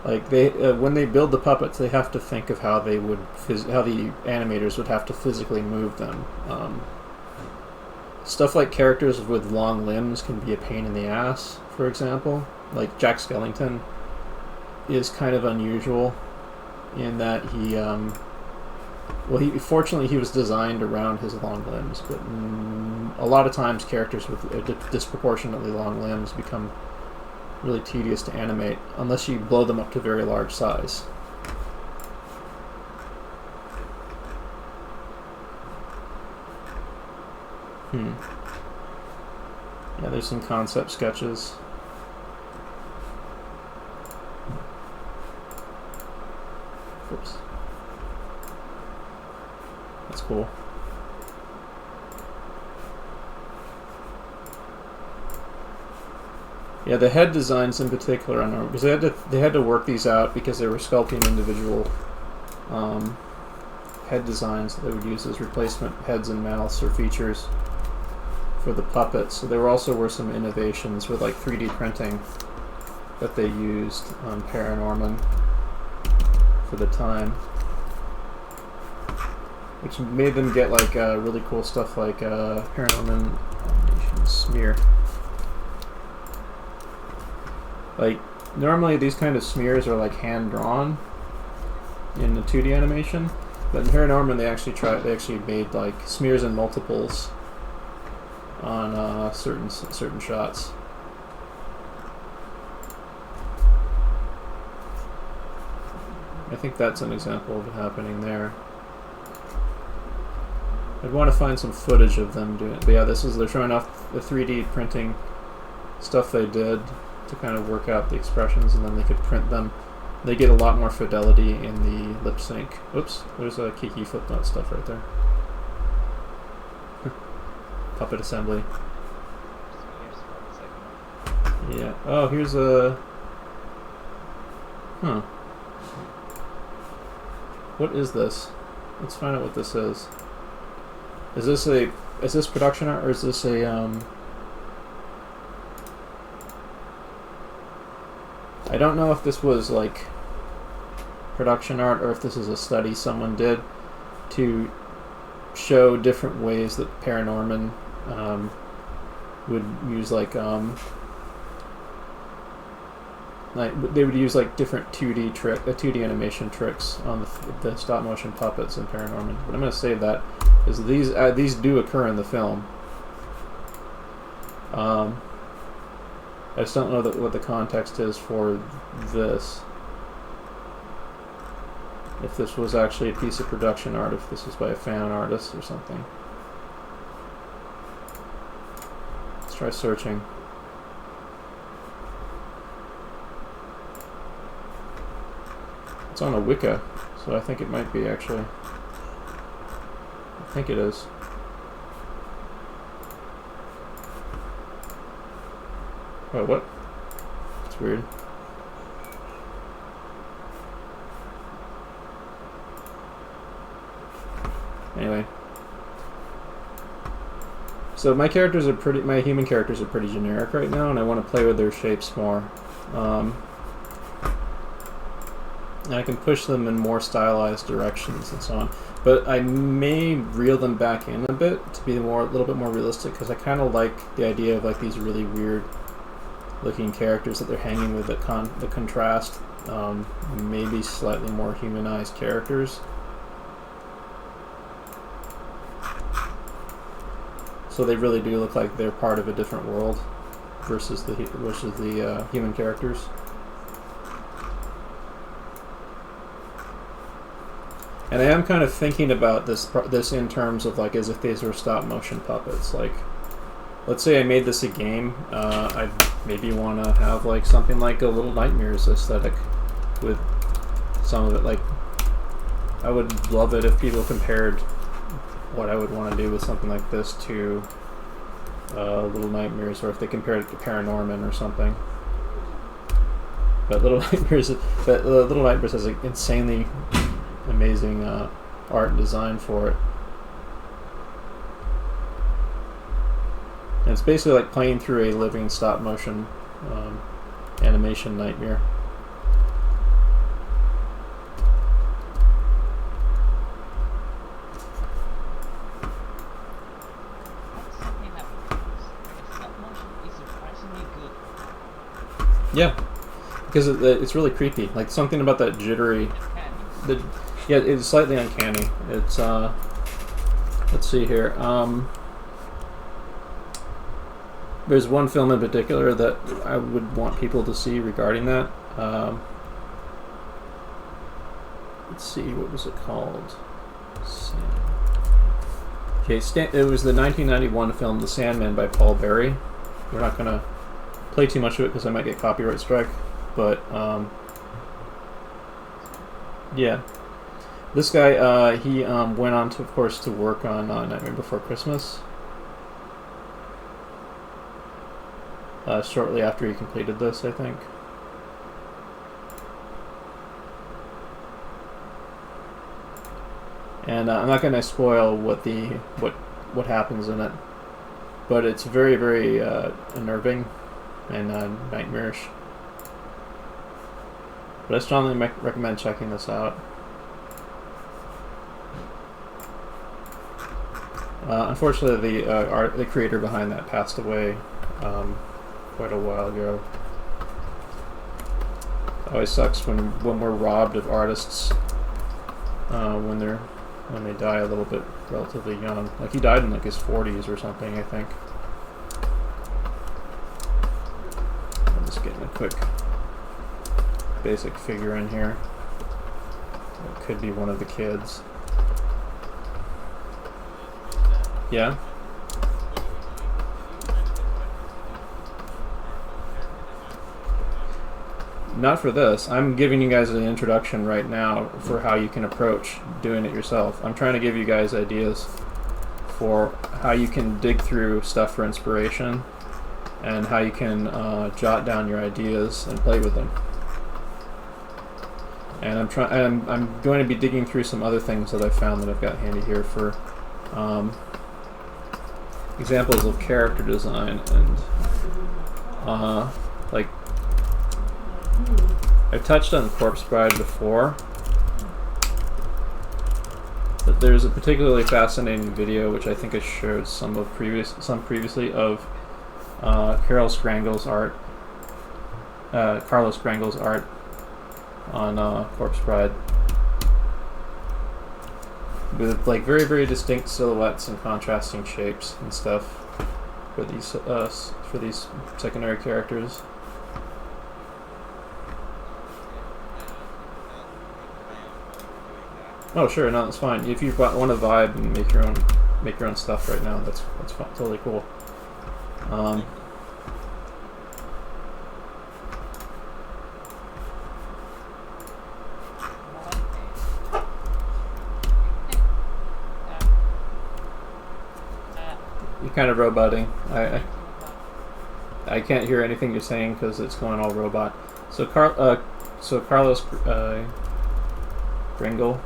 Speaker 1: Like, they when they build the puppets, they have to think of how they would how the animators would have to physically move them. Stuff like characters with long limbs can be a pain in the ass, for example. Like Jack Skellington is kind of unusual in that he, fortunately he was designed around his long limbs, but a lot of times characters with disproportionately long limbs become really tedious to animate unless you blow them up to very large size. Yeah, there's some concept sketches. Oops. That's cool. Yeah, the head designs in particular, I know, because they had to work these out because they were sculpting individual head designs that they would use as replacement heads and mouths or features for the puppets. So there also were some innovations with like 3D printing that they used on Paranorman for the time, which made them get like really cool stuff like Paranorman Animation Smear. Like, normally these kind of smears are like hand drawn in the 2D animation, but in Paranorman they actually made like smears and multiples on certain shots. I think that's an example of it happening there. I'd want to find some footage of them doing it. But yeah, they're showing off the 3D printing stuff they did to kind of work out the expressions, and then they could print them. They get a lot more fidelity in the lip sync. Oops, there's a Kiki Footnote stuff right there. Puppet assembly. Yeah. Oh, here's a... Huh. What is this? Let's find out what this is. Is this production art, or is this a, I don't know if this was like production art or if this is a study someone did to show different ways that Paranorman would use like like they would use like different 2D animation tricks on the stop motion puppets in Paranorman. But I'm gonna save that because these do occur in the film. I just don't know what the context is for this. If this was actually a piece of production art, if this was by a fan artist or something. Let's try searching. It's on a Wicca, so I think it might be actually. I think it is. Oh, what? It's weird. Anyway. So my human characters are pretty generic right now, and I want to play with their shapes more. And I can push them in more stylized directions and so on. But I may reel them back in a bit to be a little bit more realistic, because I kind of like the idea of like these really weird looking characters that they're hanging with, the contrast, maybe slightly more humanized characters. So they really do look like they're part of a different world versus the human characters. And I am kind of thinking about this in terms of like as if these were stop motion puppets. Like, let's say I made this a game, I'd maybe want to have like something like a Little Nightmares aesthetic with some of it. Like, I would love it if people compared what I would want to do with something like this to Little Nightmares, or if they compared it to Paranorman or something. But Little Nightmares has an insanely amazing art and design for it. And it's basically like playing through a living stop motion animation nightmare. Yeah, because it's really creepy. Like something about that jittery. Yeah, it's slightly uncanny. It's let's see here. There's one film in particular that I would want people to see regarding that. Let's see, what was it called? Okay, it was the 1991 film The Sandman by Paul Berry. We're not gonna play too much of it because I might get copyright strike, but yeah, this guy he went on to, of course, to work on Nightmare Before Christmas shortly after he completed this, I think. And I'm not going to spoil what happens in it, but it's very, very unnerving and nightmarish. But I strongly recommend checking this out. Unfortunately, the creator behind that passed away quite a while ago. It always sucks when we're robbed of artists when they die a little bit relatively young. Like he died in like his 40s or something, I think. I'm just getting a quick basic figure in here. It could be one of the kids. Yeah? Not for this. I'm giving you guys an introduction right now for how you can approach doing it yourself. I'm trying to give you guys ideas for how you can dig through stuff for inspiration and how you can jot down your ideas and play with them. And I'm going to be digging through some other things that I found that I've got handy here for examples of character design and like I've touched on Corpse Bride before, but there's a particularly fascinating video which I think I showed previously of Carol Scrangle's art, Carlos Grengel's art on Corpse Bride, with like very very distinct silhouettes and contrasting shapes and stuff for these secondary characters. Oh sure, no, that's fine. If you want to vibe and make your own stuff right now, that's fine, totally cool. You're kind of roboting. I can't hear anything you're saying because it's going all robot. So Carlos Grengel,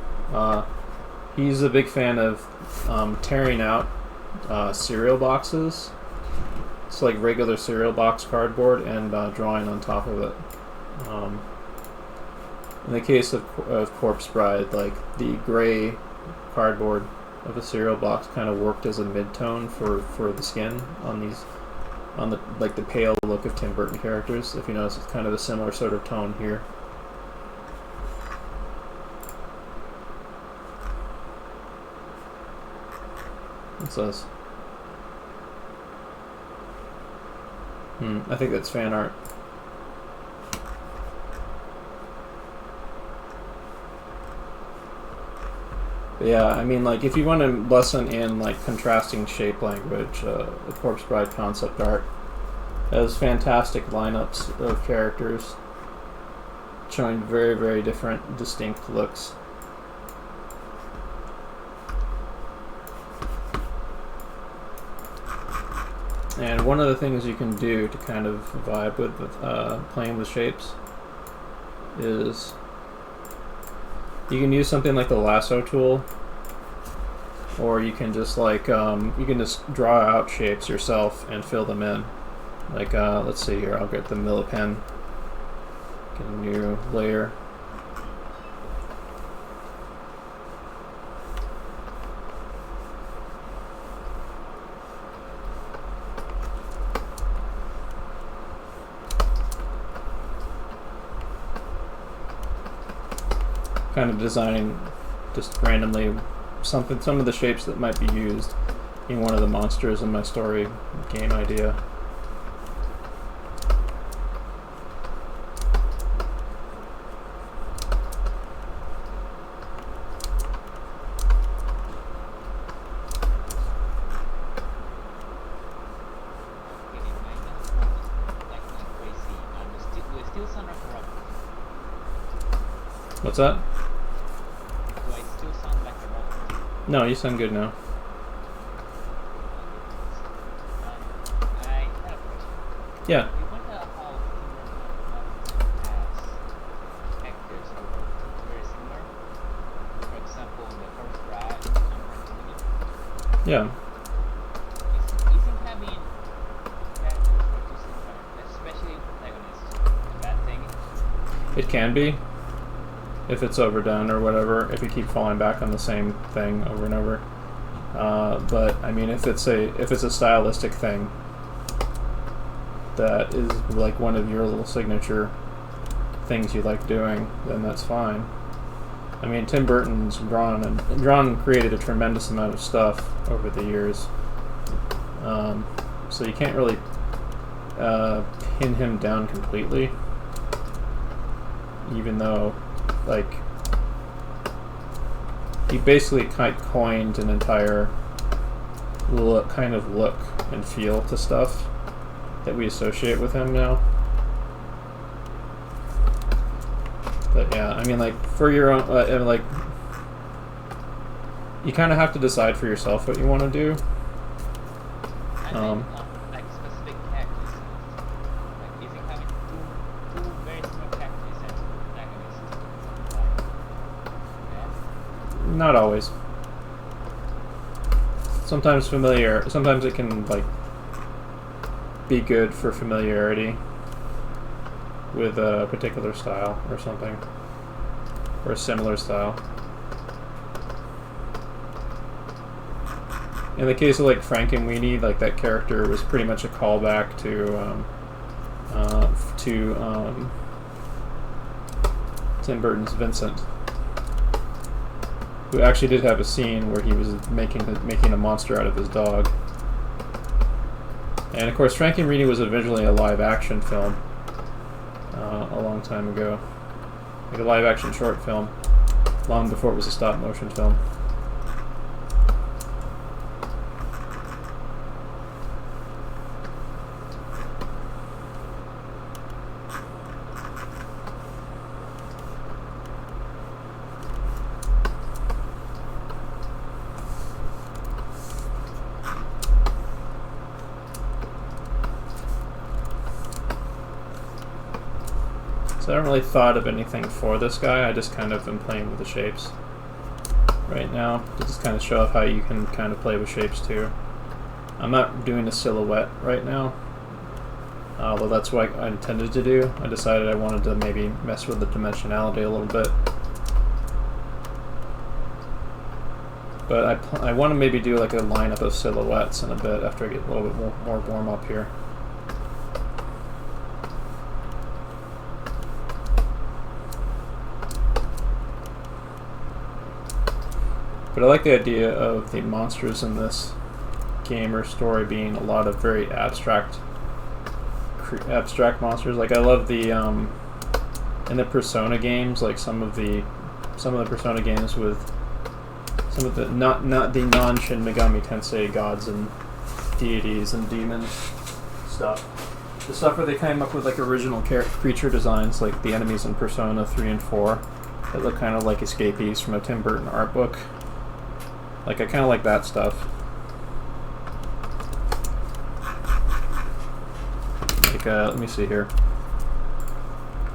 Speaker 1: he's a big fan of tearing out cereal boxes. It's like regular cereal box cardboard and drawing on top of it. In the case of Corpse Bride, like the gray cardboard of a cereal box kind of worked as a mid-tone for the skin on the like the pale look of Tim Burton characters. If you notice, it's kind of a similar sort of tone here. What's this? I think that's fan art. But yeah, I mean, like, if you want to lesson in, like, contrasting shape language, the Corpse Bride concept art has fantastic lineups of characters showing very, very different, distinct looks. And one of the things you can do to kind of vibe with playing with shapes is you can use something like the lasso tool, or you can just like you can just draw out shapes yourself and fill them in. Like let's see here, I'll get the Millipen, get a new layer. Kind of designing just randomly some of the shapes that might be used in one of the monsters in my story game idea. What's that? No, you sound good now.
Speaker 2: I have a question.
Speaker 1: Yeah.
Speaker 2: You wonder how as actors were very similar. For example, in the first ride,
Speaker 1: Yeah.
Speaker 2: isn't having characters who are too similar, especially protagonists, a bad thing?
Speaker 1: It can be, if it's overdone or whatever, if you keep falling back on the same thing over and over. But I mean, if it's a stylistic thing that is like one of your little signature things you like doing, then that's fine. I mean, Tim Burton's drawn and created a tremendous amount of stuff over the years, so you can't really pin him down completely, even though, like, he basically kind of coined an entire look and feel to stuff that we associate with him now. But yeah, I mean, like, for your own, like, you kind of have to decide for yourself what you want to do.
Speaker 2: Like specific characters. Like, is it having two very similar characters as protagonists? Yeah.
Speaker 1: Not always. Sometimes it can, like, be good for familiarity with a particular style or something, or a similar style. In the case of, like, Frankenweenie, like, that character was pretty much a callback to to Tim Burton's Vincent, who actually did have a scene where he was making a monster out of his dog. And of course, Frankenweenie was originally a live-action film a long time ago, like a live-action short film, long before it was a stop-motion film. So I haven't really thought of anything for this guy. I just kind of am playing with the shapes right now to just kind of show off how you can kind of play with shapes too. I'm not doing a silhouette right now, although that's what I intended to do. I decided I wanted to maybe mess with the dimensionality a little bit. But I want to maybe do like a lineup of silhouettes in a bit after I get a little bit more warm up here. But I like the idea of the monsters in this game or story being a lot of very abstract monsters. Like I love the in the Persona games, like some of the Persona games with some of the not the non-Shin Megami Tensei gods and deities and demon stuff. The stuff where they came up with like original creature designs, like the enemies in Persona 3 and 4, that look kind of like escapees from a Tim Burton art book. Like, I kind of like that stuff. Like, let me see here.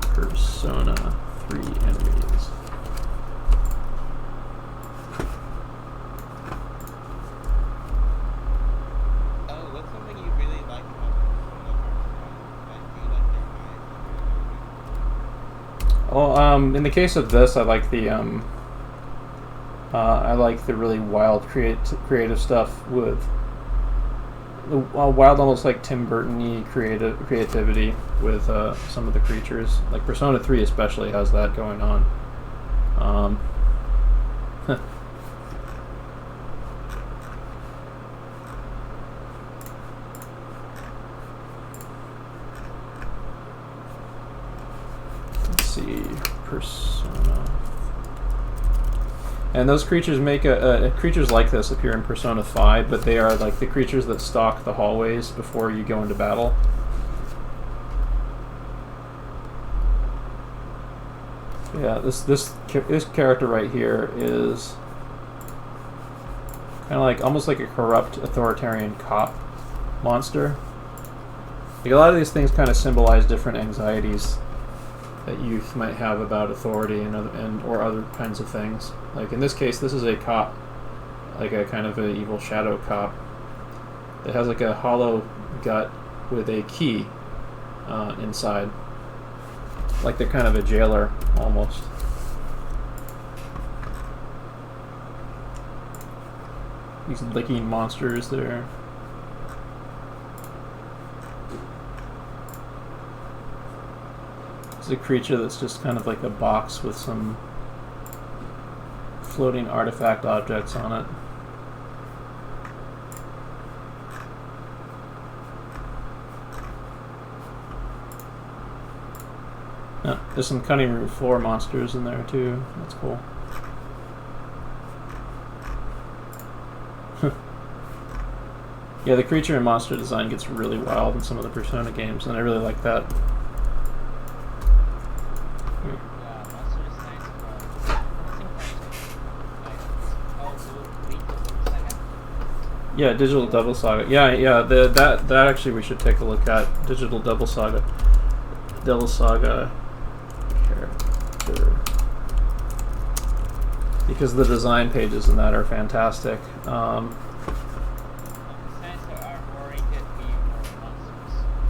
Speaker 1: Persona 3 enemies.
Speaker 2: Oh, what's something you really like about Persona? Like, do you like their eyes?
Speaker 1: Well, in the case of this, I like the really wild creative stuff with the wild, almost like Tim Burton-y creativity with some of the creatures. Like Persona 3 especially has that going on. Let's see, Persona. And those creatures make creatures like this appear in Persona 5, but they are like the creatures that stalk the hallways before you go into battle. Yeah, this character right here is kind of like almost like a corrupt authoritarian cop monster. Like a lot of these things kind of symbolize different anxieties that youth might have about authority or other kinds of things. Like in this case, this is a cop, like a kind of an evil shadow cop that has like a hollow gut with a key inside. Like they're kind of a jailer almost. These licking monsters there. A creature that's just kind of like a box with some floating artifact objects on it. Oh, there's some cutting room floor monsters in there too. That's cool. Yeah, the creature and monster design gets really wild in some of the Persona games, and I really like that. Yeah, Digital Devil Saga. Yeah. That actually we should take a look at. Digital Devil Saga. Devil Saga character. Because the design pages in that are fantastic.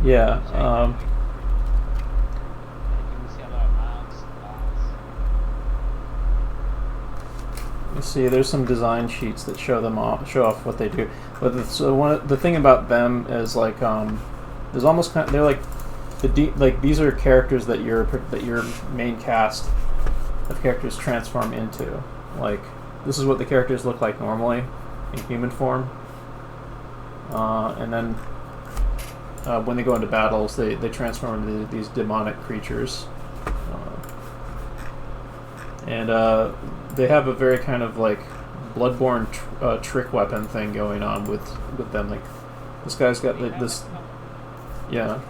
Speaker 1: Yeah. You see, there's some design sheets that show off what they do. But the thing about them is like there's almost they're like like these are characters that your main cast of characters transform into. Like this is what the characters look like normally in human form, and then when they go into battles, they transform into these demonic creatures, and they have a very kind of like Bloodborne trick weapon thing going on with them. Like this guy's got this, yeah.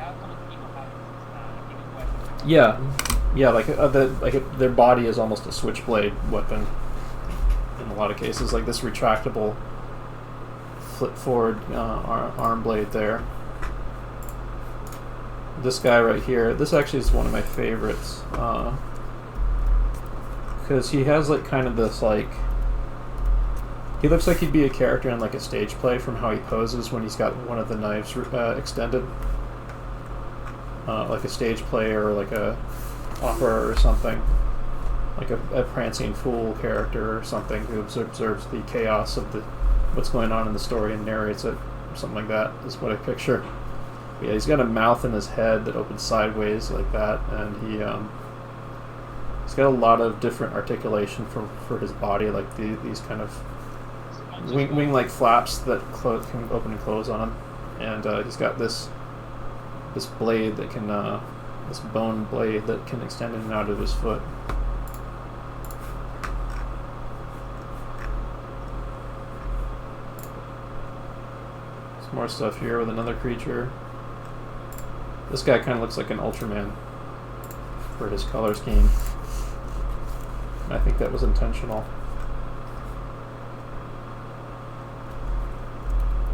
Speaker 1: Yeah, like their body is almost a switchblade weapon in a lot of cases. Like this retractable flip forward arm blade there. This guy right here, this actually is one of my favorites because he has like kind of this like, he looks like he'd be a character in like a stage play from how he poses when he's got one of the knives extended. Like a stage play or like a opera or something, like a prancing fool character or something who observes the chaos of what's going on in the story and narrates it, or something like that is what I picture. But yeah, he's got a mouth in his head that opens sideways like that, and he's got a lot of different articulation for his body, like these kind of wing-like flaps that can open and close on him, and he's got this blade that can, this bone blade that can extend in and out of his foot. Some more stuff here with another creature. This guy kind of looks like an Ultraman for his color scheme. And I think that was intentional.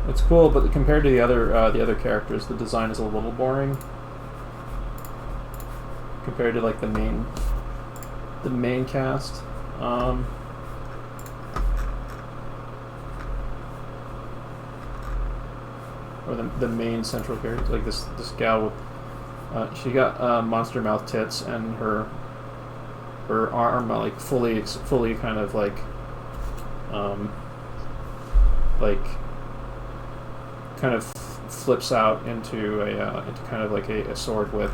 Speaker 1: It's cool, but compared to the other characters, the design is a little boring compared to like the main cast. Or the main central character, like this gal with she got monster mouth tits, and her arm like fully kind of like kind of flips out into into kind of like a sword whip.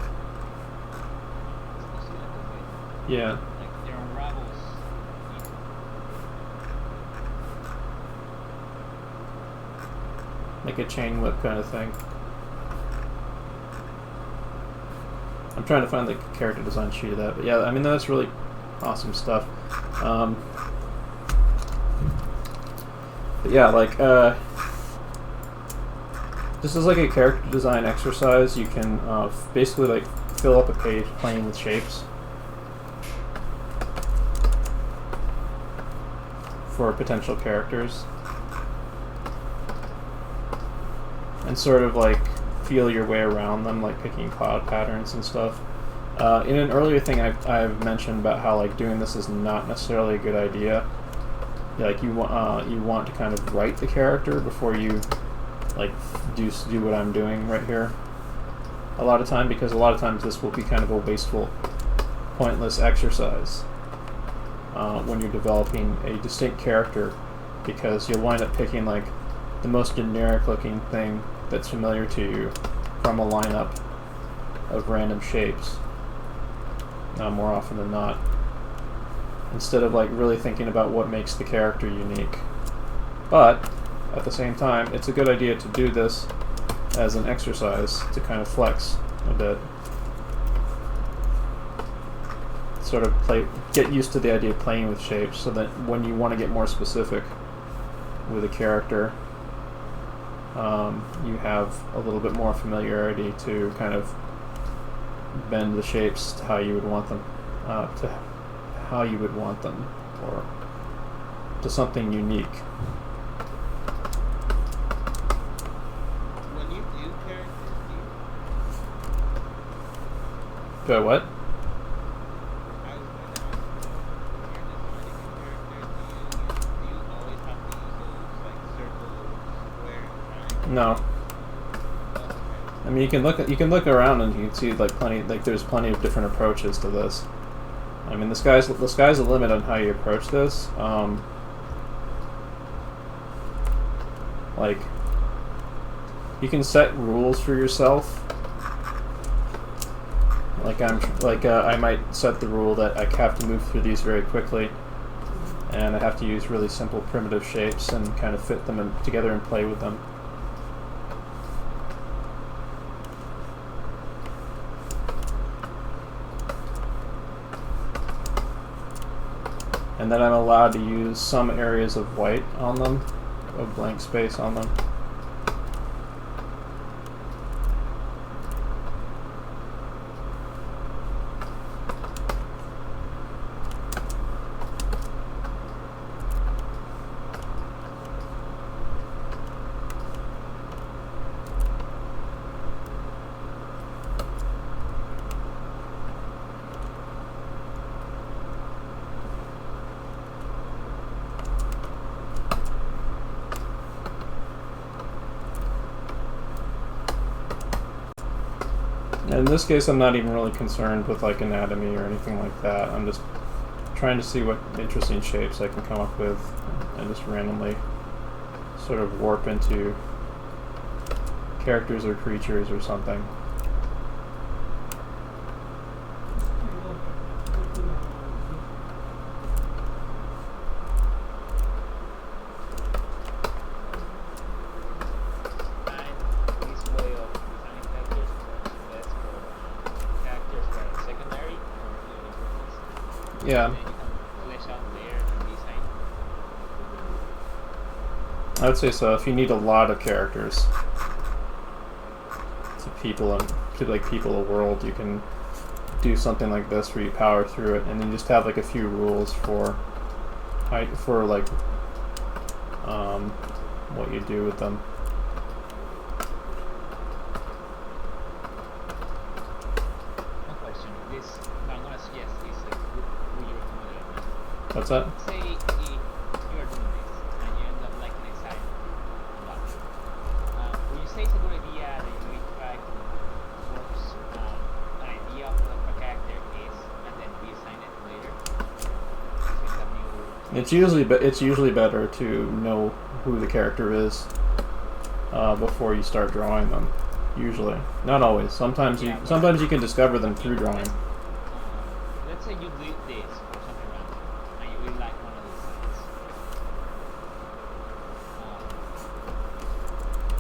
Speaker 1: Yeah.
Speaker 2: Like there unravels.
Speaker 1: Like a chain whip kind of thing. I'm trying to find the character design sheet of that, but yeah, I mean that's really awesome stuff. But yeah, like this is like a character design exercise. You can basically like fill up a page playing with shapes for potential characters, and sort of like feel your way around them, like picking cloud patterns and stuff. In an earlier thing, I've mentioned about how like doing this is not necessarily a good idea. Like you want to kind of write the character before you like do what I'm doing right here. A lot of times this will be kind of a wasteful, pointless exercise when you're developing a distinct character, because you'll wind up picking like the most generic looking thing that's familiar to you from a lineup of random shapes, more often than not, instead of like really thinking about what makes the character unique. But at the same time, it's a good idea to do this as an exercise to kind of flex a bit. Sort of get used to the idea of playing with shapes, so that when you want to get more specific with a character, you have a little bit more familiarity to kind of bend the shapes to how you would want them, or to something unique.
Speaker 4: When you do characters,
Speaker 1: Do I what?
Speaker 4: I was going to ask when you're designing a character, do you always have to use those like circle, square, triangle?
Speaker 1: No. I mean, you can look around and you can see there's plenty of different approaches to this. I mean, the sky's the limit on how you approach this. Like, you can set rules for yourself Like I might set the rule that I have to move through these very quickly, and I have to use really simple primitive shapes and kind of fit them together and play with them. And then I'm allowed to use some areas of white on them, of blank space on them. In this case, I'm not even really concerned with like anatomy or anything like that. I'm just trying to see what interesting shapes I can come up with and just randomly sort of warp into characters or creatures or something. Yeah. I would say so. If you need a lot of characters to people and to like people a world, you can do something like this where you power through it, and then just have like a few rules for like what you do with them. What's that?
Speaker 2: Say if you're doing this and you end up liking a side a lot, would you say it's a good idea that you try to work an idea of what a character is and then reassign it later?
Speaker 1: It's usually better to know who the character is before you start drawing them. Usually, not always. Sometimes you can discover them through drawing.
Speaker 2: Let's say you did this for something random, and you really like one of these sides.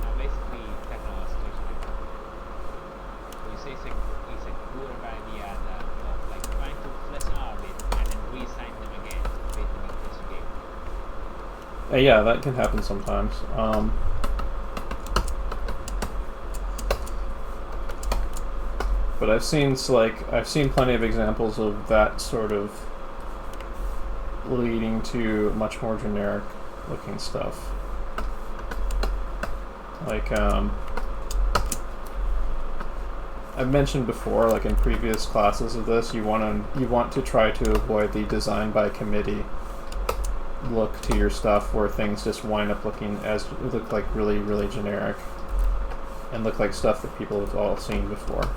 Speaker 2: Now basically, that's not a situation. You say it's a good idea that like trying to flesh them out a bit and then reassign them again based on the place you gave.
Speaker 1: Yeah, that can happen sometimes. But I've seen plenty of examples of that sort of leading to much more generic looking stuff. Like I've mentioned before, like in previous classes of this, you want to try to avoid the design by committee look to your stuff, where things just wind up look like really, really generic and look like stuff that people have all seen before.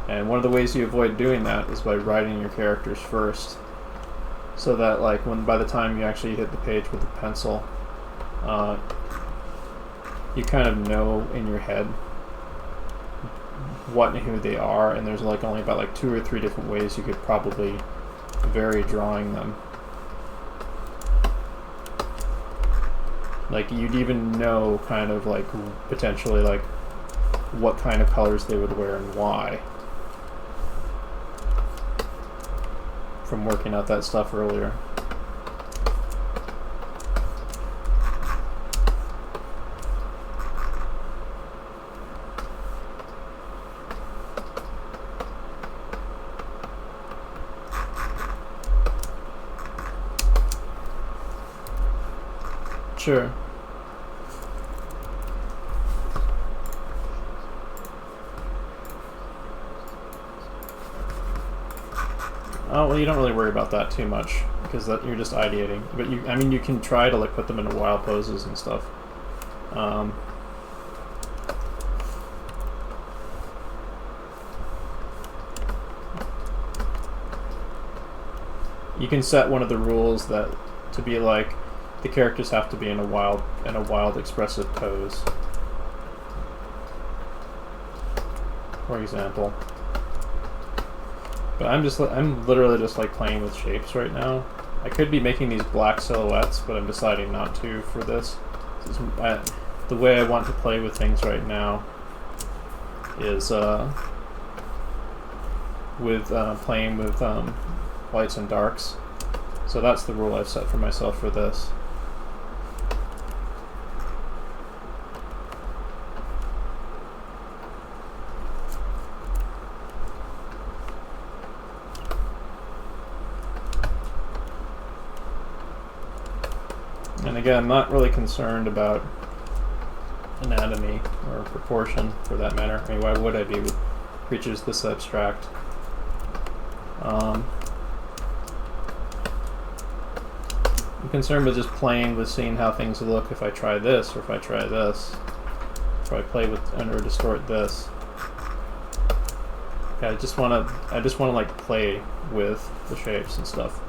Speaker 1: And one of the ways you avoid doing that is by writing your characters first, so that like by the time you actually hit the page with the pencil, you kind of know in your head what and who they are, and there's like only about like 2 or 3 different ways you could probably vary drawing them. Like you'd even know kind of like potentially like what kind of colors they would wear and why, from working out that stuff earlier. Sure. Oh, well, you don't really worry about that too much, because you're just ideating. But you can try to like put them into wild poses and stuff. You can set one of the rules that to be like the characters have to be in a wild expressive pose. for example. But I'm literally just like playing with shapes right now. I could be making these black silhouettes, but I'm deciding not to for this. The way I want to play with things right now is with playing with lights and darks. So that's the rule I've set for myself for this. And again, I'm not really concerned about anatomy or proportion for that matter. I mean, why would I be with creatures this abstract? I'm concerned with just playing with seeing how things look if I try this or if I try this. Or I play with or distort this. Yeah, I just wanna like play with the shapes and stuff.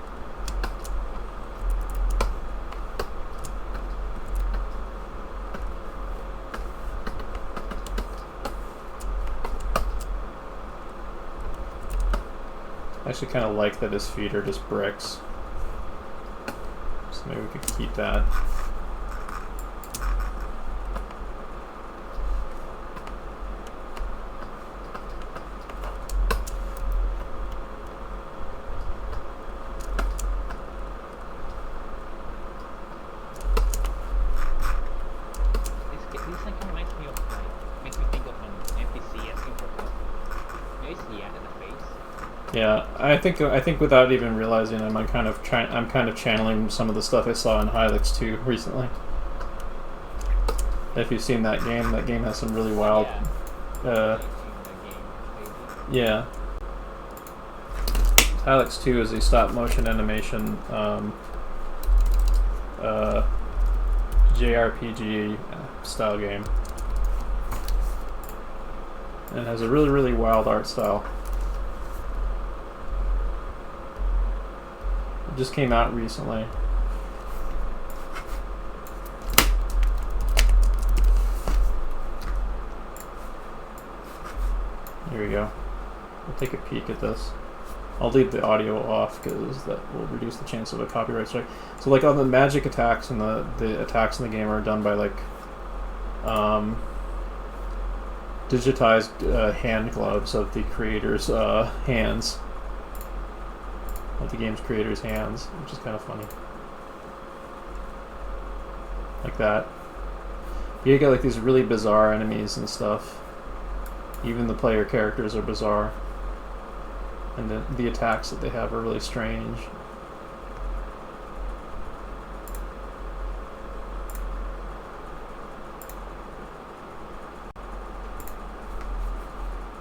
Speaker 1: I actually kind of like that his feet are just bricks. So maybe we could keep that.
Speaker 2: This kind of reminds me of like, makes me think of an NPC asking for help. Maybe it's the end of the face.
Speaker 1: Yeah, I think without even realizing it, I'm kind of channeling some of the stuff I saw in Hylix 2 recently. If you've seen that game has some really wild. Yeah. Hylix 2 is a stop motion animation JRPG style game. And it has a really, really wild art style. It just came out recently. Here we go. We'll take a peek at this. I'll leave the audio off because that will reduce the chance of a copyright strike. So like all the magic attacks and the attacks in the game are done by like digitized hand gloves of the creator's hands. Of the game's creator's hands, which is kind of funny. Like that. You get like these really bizarre enemies and stuff. Even the player characters are bizarre. And the attacks that they have are really strange.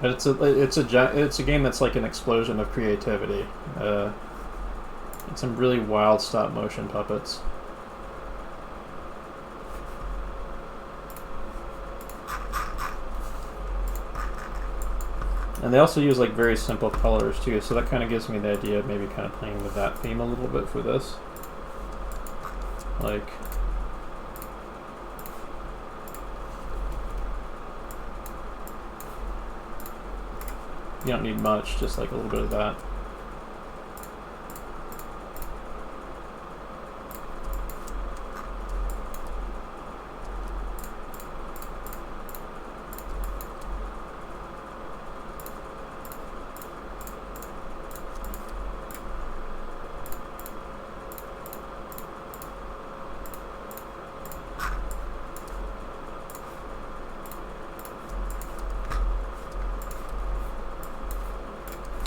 Speaker 1: But it's a game that's like an explosion of creativity. And some really wild stop motion puppets. And they also use like very simple colors too, so that kind of gives me the idea of maybe kind of playing with that theme a little bit for this. Like, you don't need much, just like a little bit of that.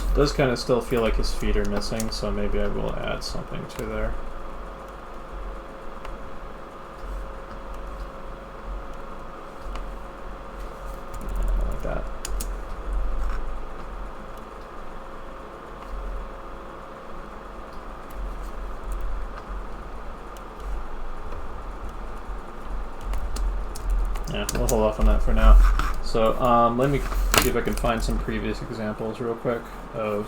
Speaker 1: It does kind of still feel like his feet are missing, so maybe I will add something to there. Yeah, like that. Yeah, we'll hold off on that for now. So let me see if I can find some previous examples real quick of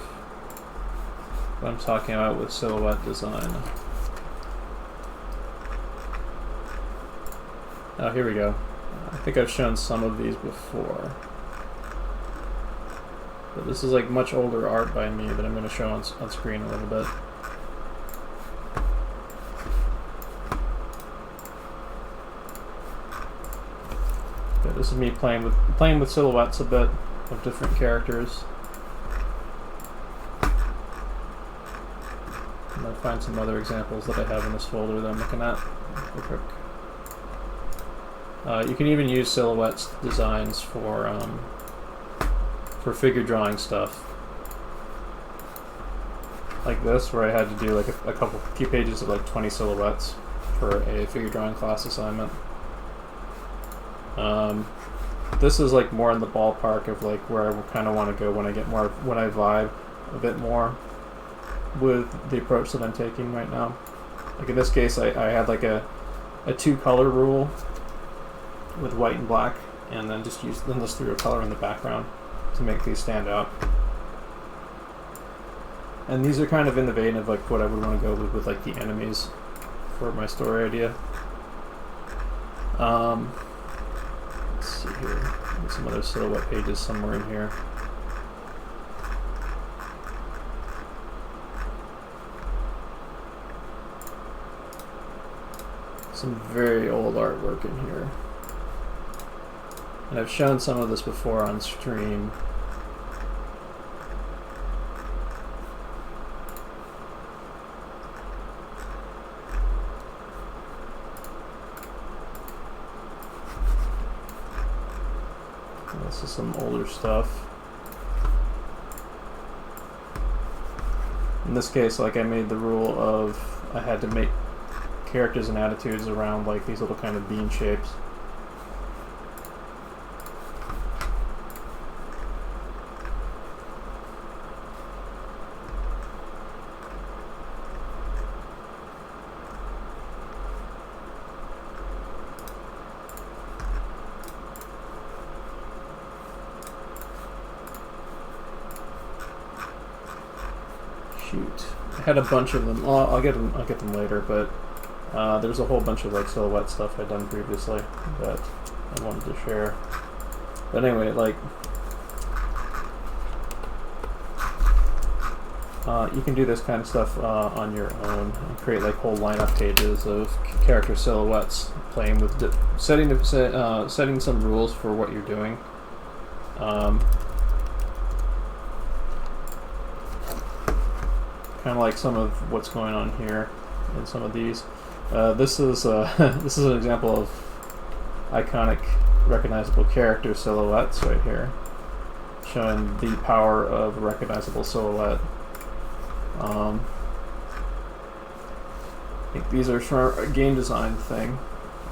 Speaker 1: what I'm talking about with silhouette design. Oh, here we go. I think I've shown some of these before. But this is like much older art by me that I'm going to show on screen a little bit. Okay, this is me playing with silhouettes a bit of different characters. I'm going to find some other examples that I have in this folder that I'm looking at real quick. You can even use silhouettes designs for figure drawing stuff. Like this, where I had to do like a few pages of like 20 silhouettes for a figure drawing class assignment. This is like more in the ballpark of like where I kind of want to go when I vibe a bit more with the approach that I'm taking right now. Like in this case, I had like a 2-color rule with white and black, and then just threw a color in the background to make these stand out. And these are kind of in the vein of like what I would want to go with like the enemies for my story idea. Let's see here. There's some other silhouette pages somewhere in here. Some very old artwork in here. And I've shown some of this before on stream. This is some older stuff. In this case, like I made the rule of I had to make characters and attitudes around like these little kind of bean shapes. Shoot, I had a bunch of them. Well, I'll get them later, but there's a whole bunch of like silhouette stuff I'd done previously that I wanted to share. But anyway, like you can do this kind of stuff on your own and create like whole lineup pages of character silhouettes, playing with setting some rules for what you're doing. Kind of like some of what's going on here in some of these. This is this is an example of iconic, recognizable character silhouettes right here, showing the power of a recognizable silhouette. I think these are for a game design thing.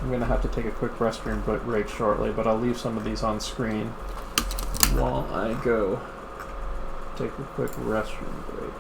Speaker 1: I'm going to have to take a quick restroom break shortly, but I'll leave some of these on screen while I go take a quick restroom break.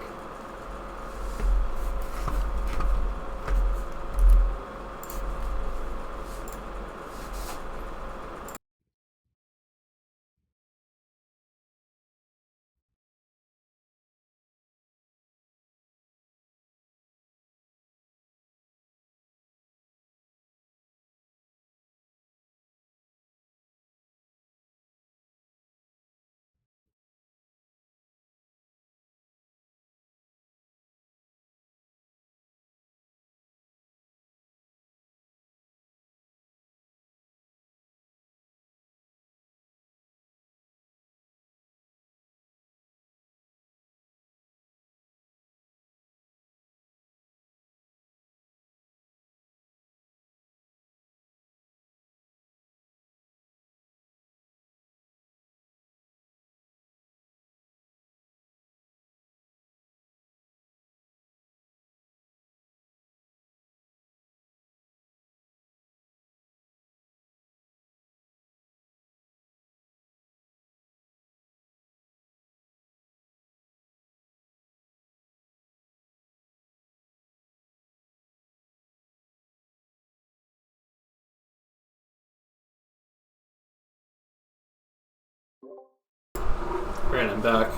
Speaker 1: Alright, I'm back,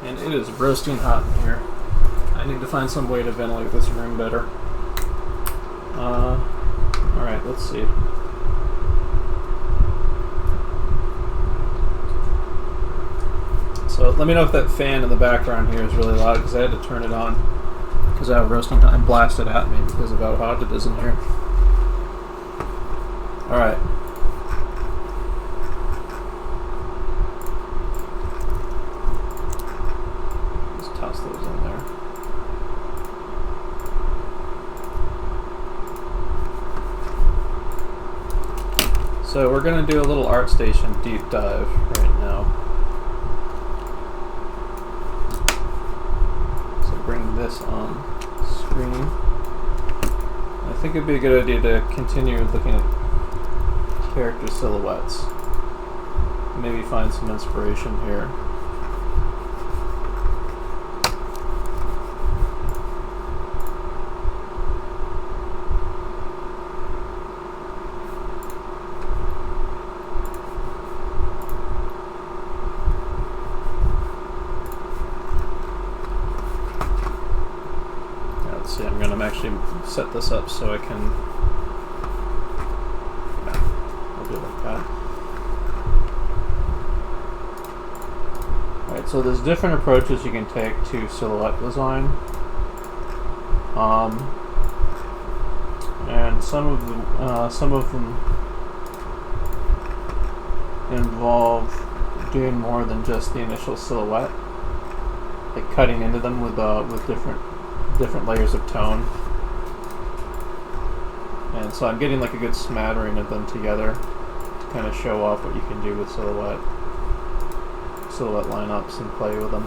Speaker 1: and it is roasting hot in here. I need to find some way to ventilate this room better. Alright, let's see. So let me know if that fan in the background here is really loud, because I had to turn it on because I have roasting time blasted at me because of how hot it is in here. Alright. Just toss those in there. So we're going to do a little ArtStation deep dive right now. So bring this on screen. I think it'd be a good idea to continue looking at character silhouettes. Maybe find some inspiration here. Let's see, I'm going to actually set this up so I can... Yeah, I'll do it like that. Alright, so there's different approaches you can take to silhouette design. And some of them involve doing more than just the initial silhouette, like cutting into them with different layers of tone. And so I'm getting like a good smattering of them together to kind of show off what you can do with silhouette lineups and play with them.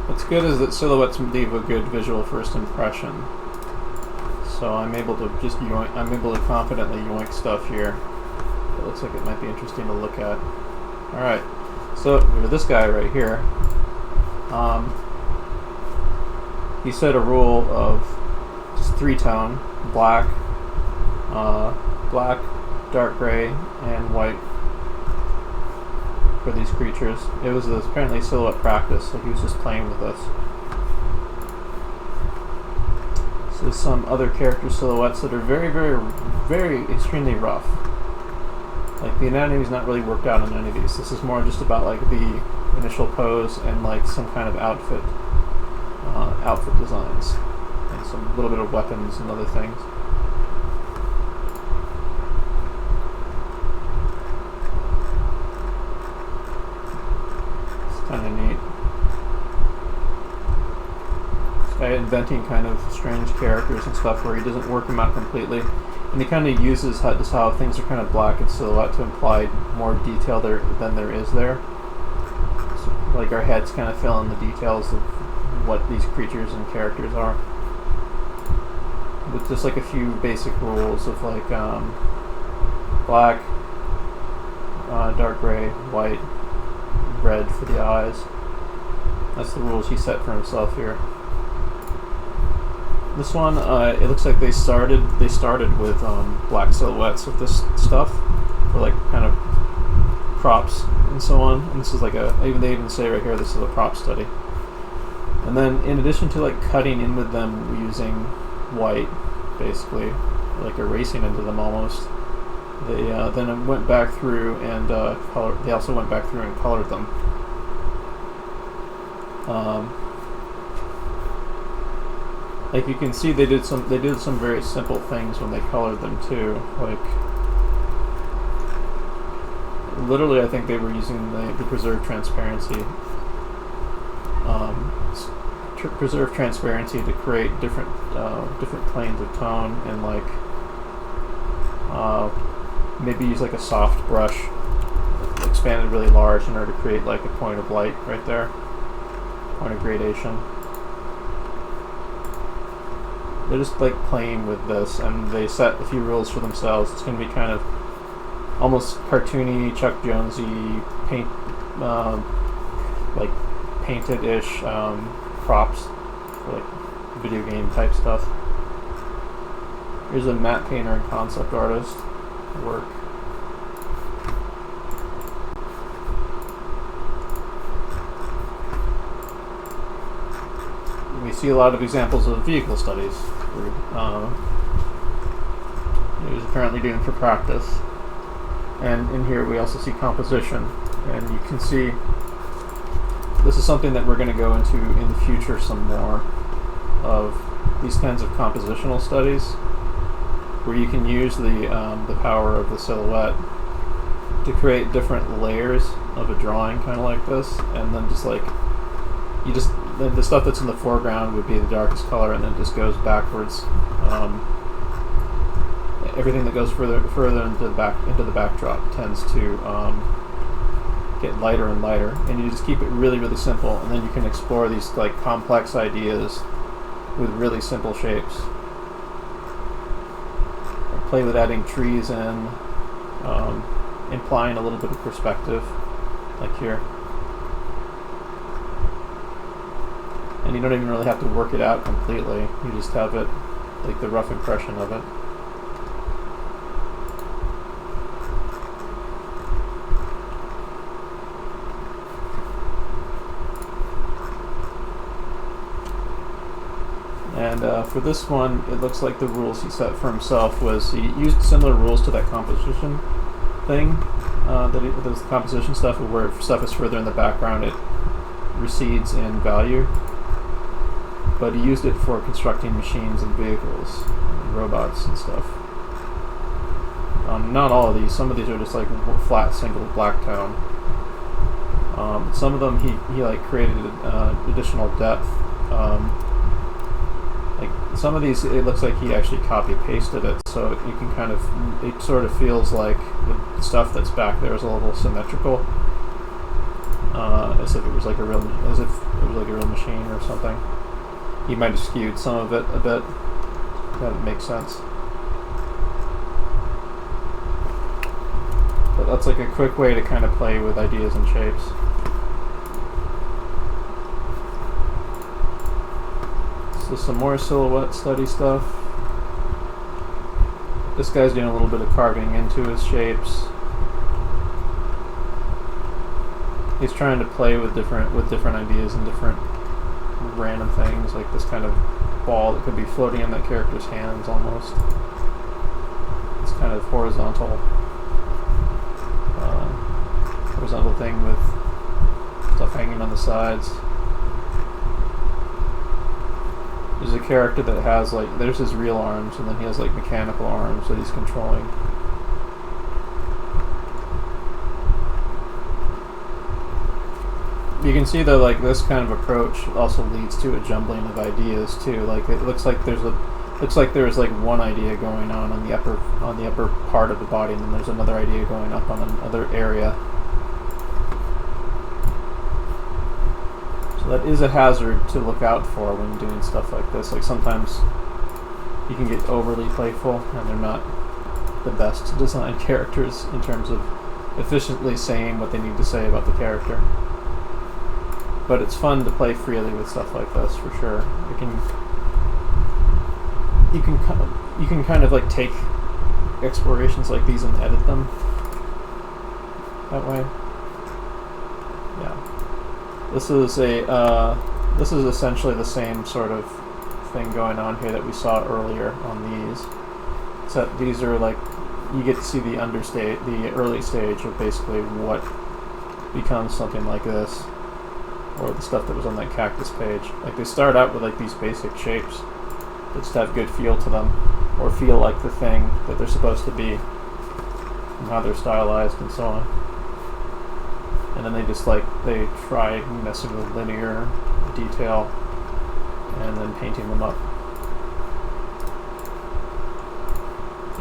Speaker 1: What's good is that silhouettes leave a good visual first impression. So I'm able to just I'm able to confidently yoink stuff here. It looks like it might be interesting to look at. Alright, so this guy right here, he set a rule of just 3-tone, black, dark gray, and white for these creatures. It was apparently silhouette practice, so he was just playing with us. So some other character silhouettes that are very, very, very extremely rough. Like the anatomy is not really worked out on any of these. This is more just about like the initial pose and like some kind of outfit designs and some little bit of weapons and other things. Kind of neat. This guy inventing kind of strange characters and stuff where he doesn't work them out completely, and he kind of uses just how things are kind of black in silhouette to imply more detail than there is there. So, like our heads kind of fill in the details of what these creatures and characters are, with just like a few basic rules of like black, dark gray, white, red for the eyes. That's the rules he set for himself here. This one, it looks like they started with black silhouettes with this stuff for like kind of props and so on. And this is like they even say right here, this is a prop study. And then in addition to like cutting in with them using white, basically like erasing into them almost, they then went back through and they also went back through and colored them. Like you can see, they did some very simple things when they colored them too. Like literally, I think they were using the preserved transparency, preserved transparency to create different planes of tone and like maybe use like a soft brush expanded really large in order to create like a point of light right there, point of gradation. They're just like playing with this, and they set a few rules for themselves. It's going to be kind of almost cartoony, Chuck Jonesy, like painted-ish props for like video game type stuff. Here's a matte painter and concept artist work. we see a lot of examples of vehicle studies. He was apparently doing for practice. And in here we also see composition. And you can see this is something that we're going to go into in the future some more of these kinds of compositional studies where you can use the power of the silhouette to create different layers of a drawing kind of like this, and then just like the stuff that's in the foreground would be the darkest color, and then it just goes backwards. Everything that goes further into the backdrop tends to get lighter and lighter, and you just keep it really, really simple, and then you can explore these like complex ideas with really simple shapes. Play with adding trees in, implying a little bit of perspective, like here. And you don't even really have to work it out completely. You just have it, like the rough impression of it. And for this one, it looks like the rules he set for himself was he used similar rules to that composition thing, the composition stuff, where if stuff is further in the background, it recedes in value. But he used it for constructing machines and vehicles, and robots and stuff. Not all of these. Some of these are just like flat single black tone. Some of them he like created additional depth. Like some of these, it looks like he actually copy pasted it, so you can kind of, it sort of feels like the stuff that's back there is a little symmetrical, as if it was like a real machine or something. He might have skewed some of it a bit. That would make sense. But that's like a quick way to kind of play with ideas and shapes. So some more silhouette study stuff. This guy's doing a little bit of carving into his shapes. He's trying to play with different ideas and different random things, like this kind of ball that could be floating in that character's hands almost. This kind of horizontal thing with stuff hanging on the sides. There's a character that has like, there's his real arms, and then he has like mechanical arms that he's controlling. You can see though, like this kind of approach also leads to a jumbling of ideas too. Like it looks like there's like one idea going on the upper part of the body, and then there's another idea going up on another area. So that is a hazard to look out for when doing stuff like this. Like sometimes you can get overly playful, and they're not the best designed characters in terms of efficiently saying what they need to say about the character. But it's fun to play freely with stuff like this for sure. You can kind of like take explorations like these and edit them that way. Yeah. This is essentially the same sort of thing going on here that we saw earlier on these. Except these are like, you get to see the early stage of basically what becomes something like this, or the stuff that was on that cactus page. Like they start out with like these basic shapes that just have good feel to them, or feel like the thing that they're supposed to be, and how they're stylized and so on. And then they try messing with linear detail and then painting them up.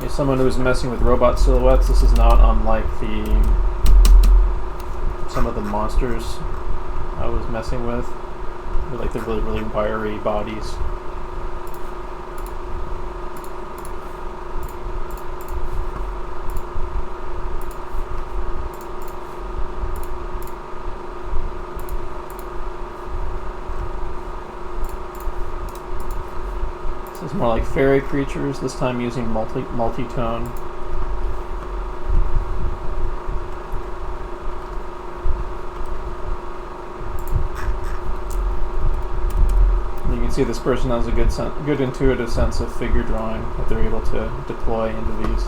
Speaker 1: If someone who's messing with robot silhouettes, this is not unlike some of the monsters I was messing with like the really, really wiry bodies. This is more like fairy creatures, this time using multi-tone. can see this person has a good intuitive sense of figure drawing that they're able to deploy into these.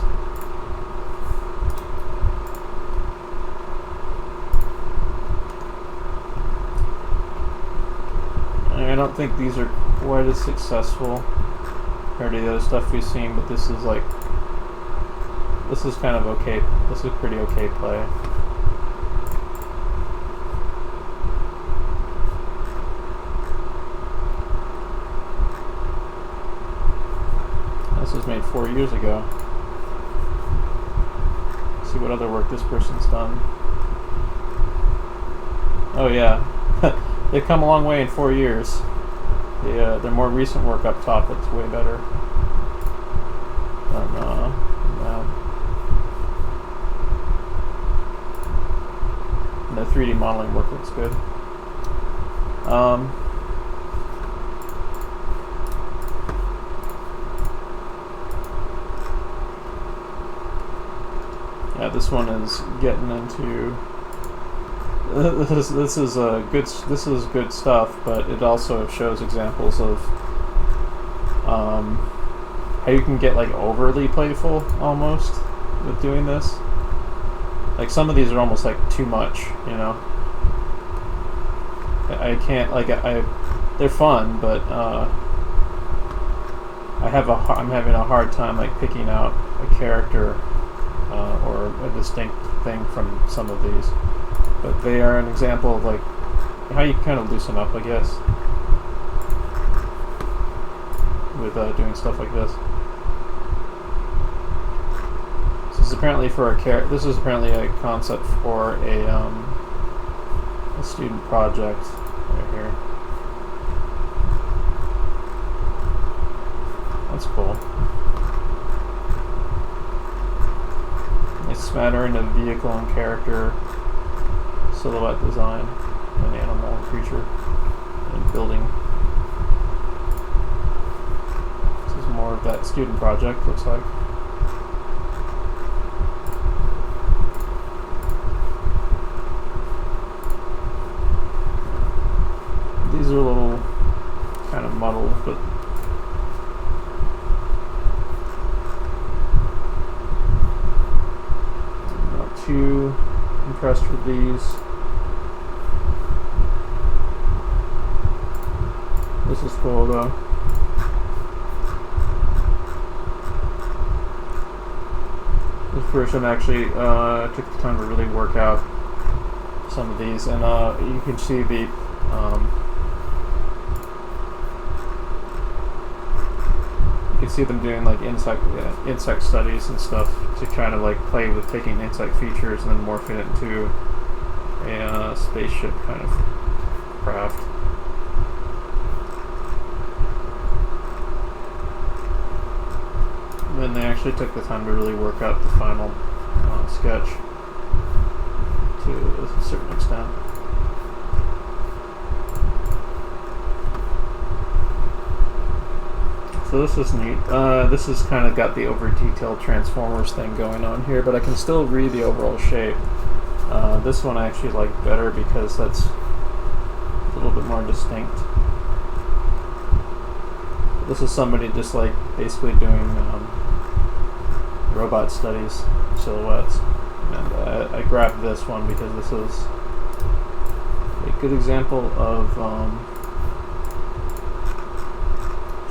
Speaker 1: I don't think these are quite as successful compared to the other stuff we've seen, but this is kind of okay. This is pretty okay play. This was made 4 years ago. Let's see what other work this person's done. Oh yeah, they've come a long way in 4 years. Their more recent work up top looks way better than that. And the 3D modeling work looks good. Yeah, this one is getting into. This is good stuff, but it also shows examples of how you can get like overly playful almost with doing this. Like some of these are almost like too much, you know. I can't like they're fun, but I'm having a hard time like picking out a character or a distinct thing from some of these. But they are an example of like how you kind of loosen up, I guess, with doing stuff like this. This is apparently for This is apparently a concept for a student project right here. That's cool. They smattering of vehicle and character, silhouette design, an animal and creature, and building. This is more of that student project, looks like. These are a little kind of muddled, but I'm not too impressed with these. This is cool though. This person actually took the time to really work out some of these, and you can see the you can see them doing like insect studies and stuff to kind of like play with taking insect features and then morphing it into a spaceship kind of craft. And then they actually took the time to really work out the final sketch to a certain extent. So this is neat. This has kind of got the over-detailed Transformers thing going on here, but I can still read the overall shape. This one I actually like better because that's a little bit more distinct. This is somebody just like basically doing robot studies, silhouettes. And I grabbed this one because this is a good example of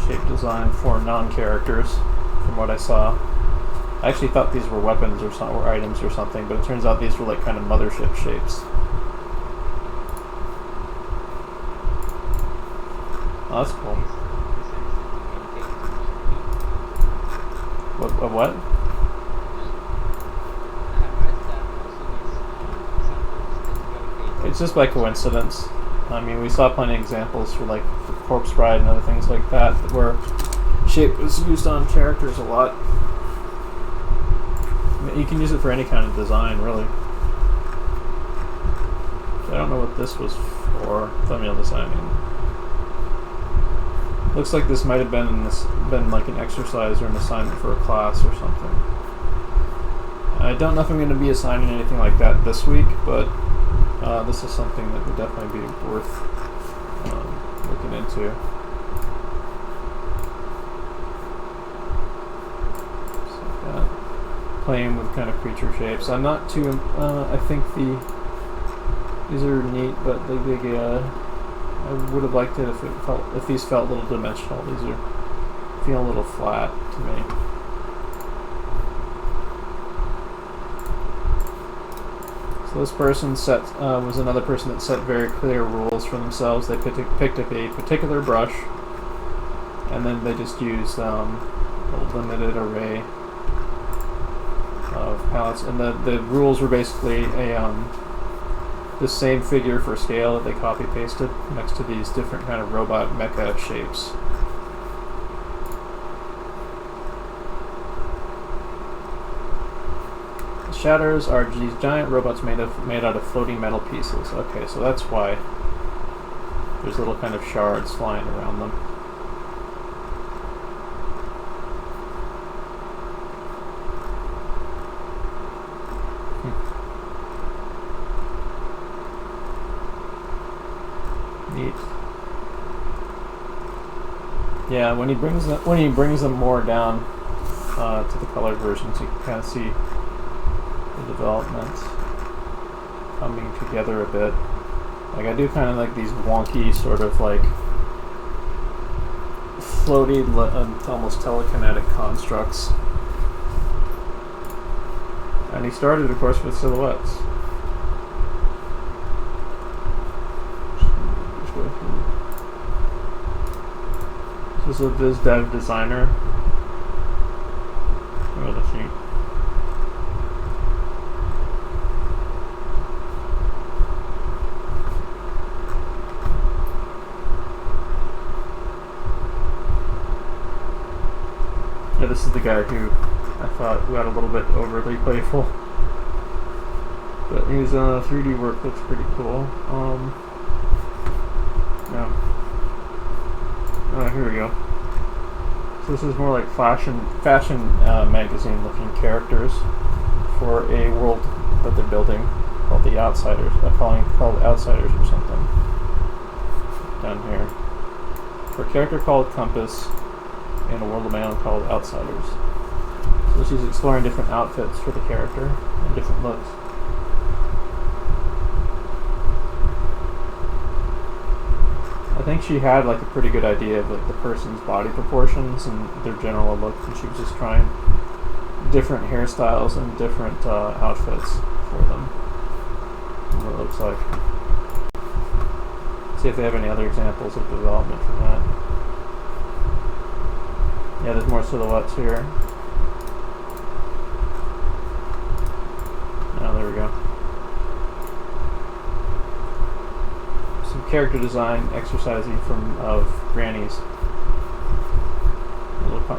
Speaker 1: shape design for non-characters, from what I saw. I actually thought these were weapons or items or something, but it turns out these were like kind of mothership shapes. Oh, that's cool. What? It's just by coincidence. I mean, we saw plenty of examples for like the Corpse Bride and other things like that where shape was used on characters a lot. I mean, you can use it for any kind of design, really. So I don't know what this was for. Thumbnail design. Looks like this might have been like an exercise or an assignment for a class or something. I don't know if I'm going to be assigning anything like that this week, but this is something that would definitely be worth looking into. playing with kind of creature shapes. I'm not too. I think these are neat, but I would have liked it if these felt a little dimensional. These are feel a little flat to me. So this person was another person that set very clear rules for themselves. They picked up a particular brush, and then they just used a limited array of palettes. And the rules were basically the same figure for scale that they copy pasted next to these different kind of robot mecha shapes. Shatters are these giant robots made out of floating metal pieces. Okay, so that's why there's little kind of shards flying around them. Neat. Yeah, when he brings them more down to the colored versions, you can kind of see the development coming together a bit. Like I do kind of like these wonky sort of like floaty, almost telekinetic constructs. And he started, of course, with silhouettes. Just go through. This is a Viz Dev designer. Oh, that's neat. Yeah, this is the guy who I thought got a little bit overly playful, but his 3D work looks pretty cool. Yeah. Here we go. So this is more like fashion magazine looking characters for a world that they're building called the Outsiders. Called Outsiders or something. Down here. For a character called Compass and a world of my own called Outsiders. So she's exploring different outfits for the character and different looks. I think she had like a pretty good idea of like the person's body proportions and their general look, and she was just trying different hairstyles and different outfits for them. And what it looks like. See if they have any other examples of development from that. Yeah, there's more silhouettes here. Oh, there we go. Some character design exercising of Granny's.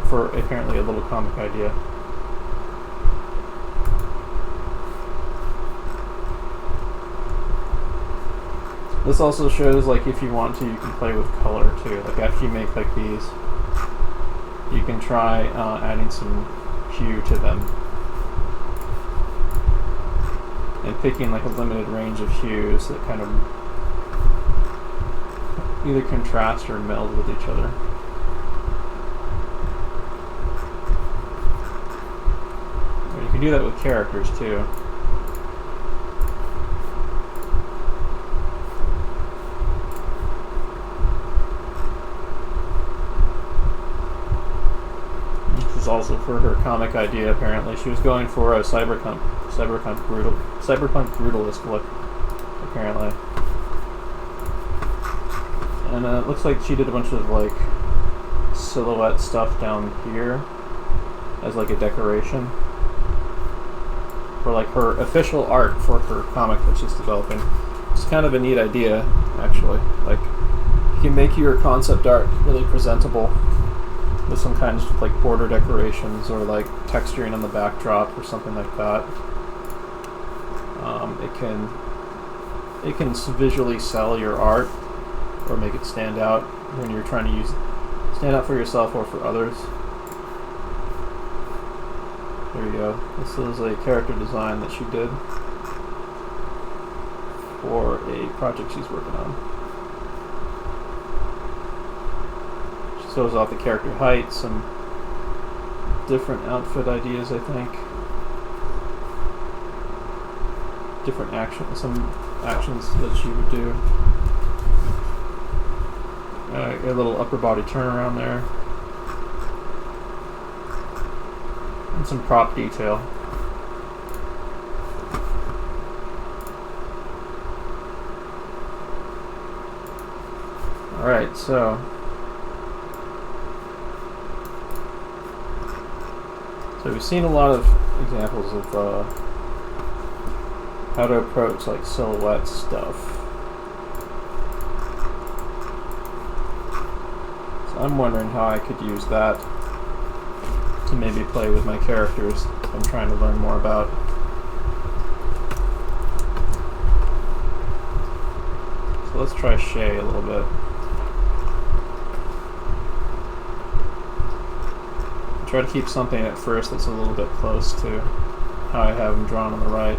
Speaker 1: For apparently a little comic idea. This also shows like if you want to, you can play with color too. Like after you make like these, you can try adding some hue to them and picking like a limited range of hues that kind of either contrast or meld with each other. And you can do that with characters too. Also for her comic idea, apparently she was going for a cyberpunk brutalist look, apparently. And it looks like she did a bunch of like silhouette stuff down here as like a decoration for like her official art for her comic that she's developing. It's kind of a neat idea, actually. Like you can make your concept art really presentable with some kinds of like border decorations or like texturing on the backdrop or something like that. It can visually sell your art or make it stand out when you're trying to stand out for yourself or for others. There you go. This is a character design that she did for a project she's working on. Shows off the character height, some different outfit ideas, I think. different some actions that she would do. A little upper body turnaround there. And some prop detail. Alright, so we've seen a lot of examples of how to approach like silhouette stuff. So I'm wondering how I could use that to maybe play with my characters I'm trying to learn more about. So let's try Shay a little bit. Try to keep something at first that's a little bit close to how I have them drawn on the right.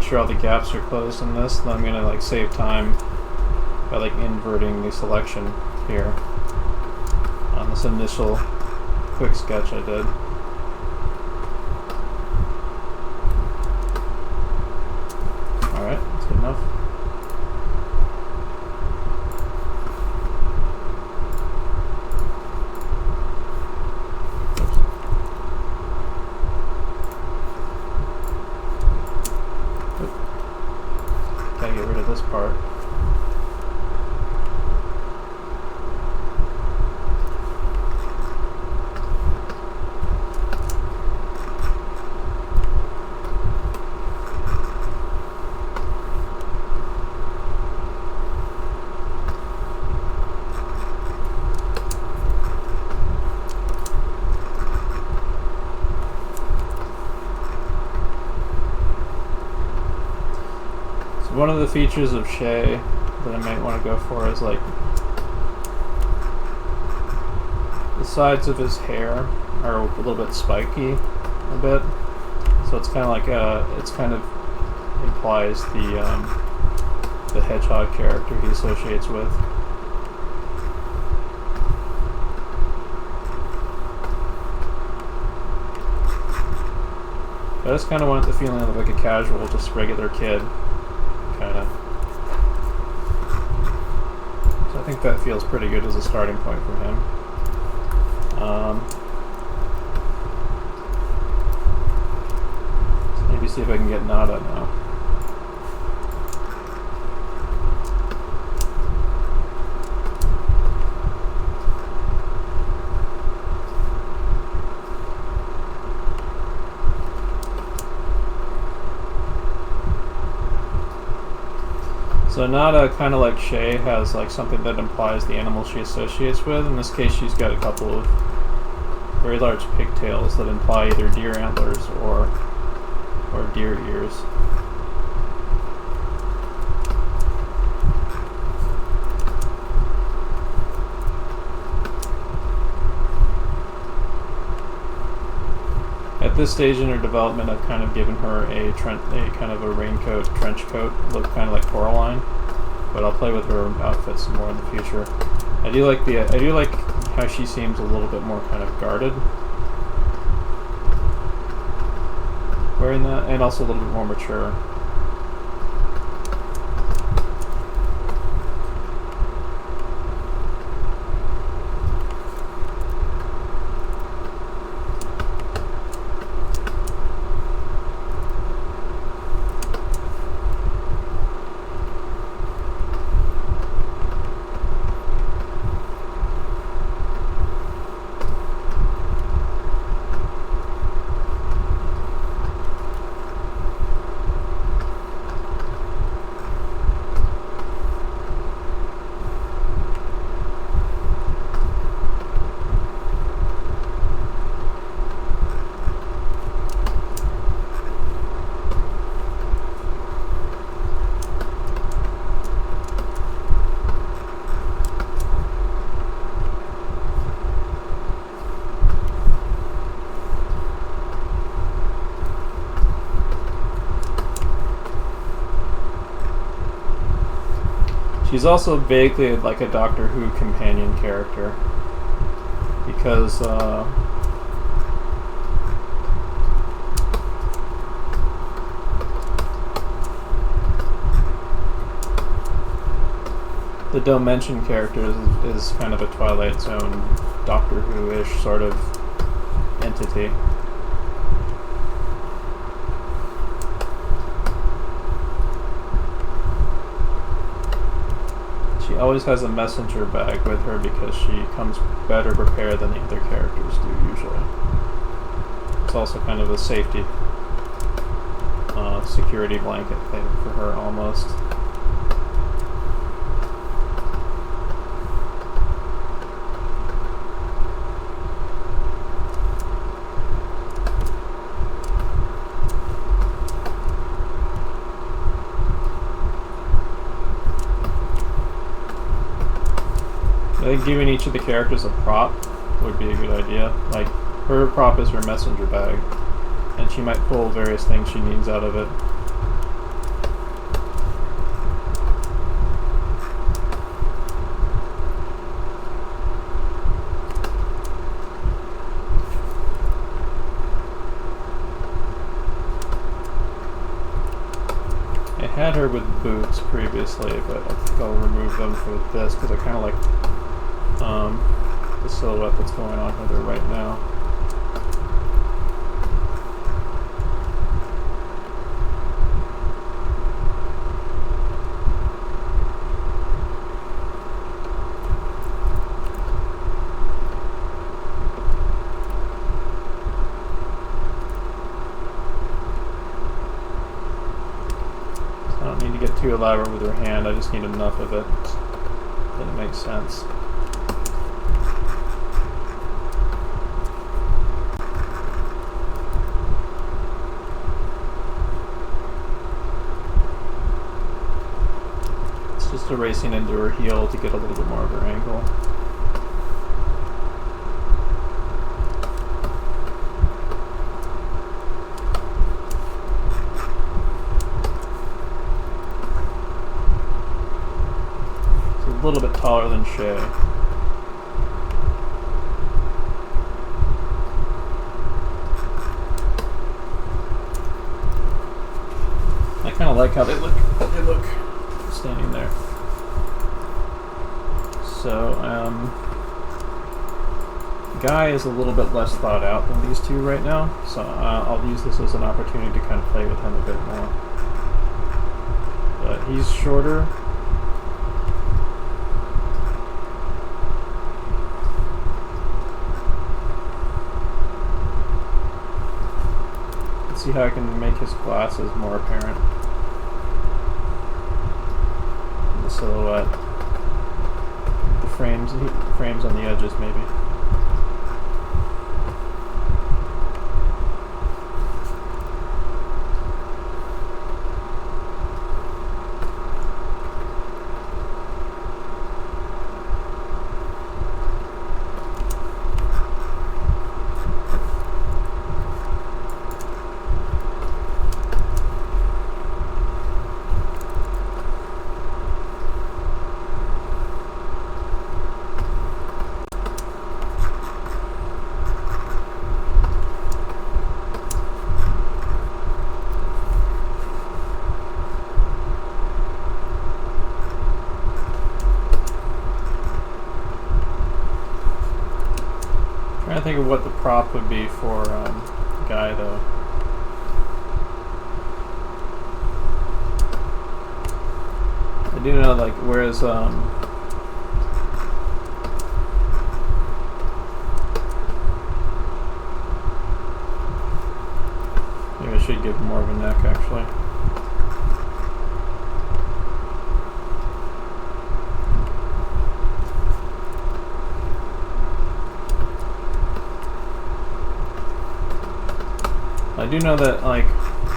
Speaker 1: Sure all the gaps are closed in this, then I'm going to like save time by like inverting the selection here on this initial quick sketch I did. Alright, that's good enough. Get rid of this part. One of the features of Shay that I might want to go for is like the sides of his hair are a little bit spiky a bit, so it's kind of like it's kind of implies the hedgehog character he associates with. I just kind of want the feeling of like a casual, just regular kid. Kinda. So I think that feels pretty good as a starting point for him. So maybe see if I can get Nada now. So Nada, kind of like Shay, has like something that implies the animal she associates with. In this case, she's got a couple of very large pigtails that imply either deer antlers or deer ears. At this stage in her development, I've kind of given her a kind of a raincoat, trench coat look, kind of like Coraline. But I'll play with her outfits more in the future. I do like how she seems a little bit more kind of guarded wearing that, and also a little bit more mature. She's also vaguely like a Doctor Who companion character because the Dimension character is kind of a Twilight Zone Doctor Who-ish sort of entity. She always has a messenger bag with her because she comes better prepared than the other characters do usually. It's also kind of a safety security blanket thing for her almost. I think giving each of the characters a prop would be a good idea. Like, her prop is her messenger bag, and she might pull various things she needs out of it. I had her with boots previously, but I think I'll remove them for this because I kind of like the silhouette that's going on with her right now. I don't need to get too elaborate with her hand, I just need enough of it that it makes sense. It's just erasing into her heel to get a little bit more of her angle. A little bit taller than Shay. I kind of like how they look standing there. So, Guy is a little bit less thought out than these two right now, so I'll use this as an opportunity to kind of play with him a bit more. But he's shorter. See how I can make his glasses more apparent in the silhouette. The frames on the edges maybe. Trying to think of what the prop would be for Guy though. I do know, like, whereas maybe I should give more of a neck actually. I do know that, like,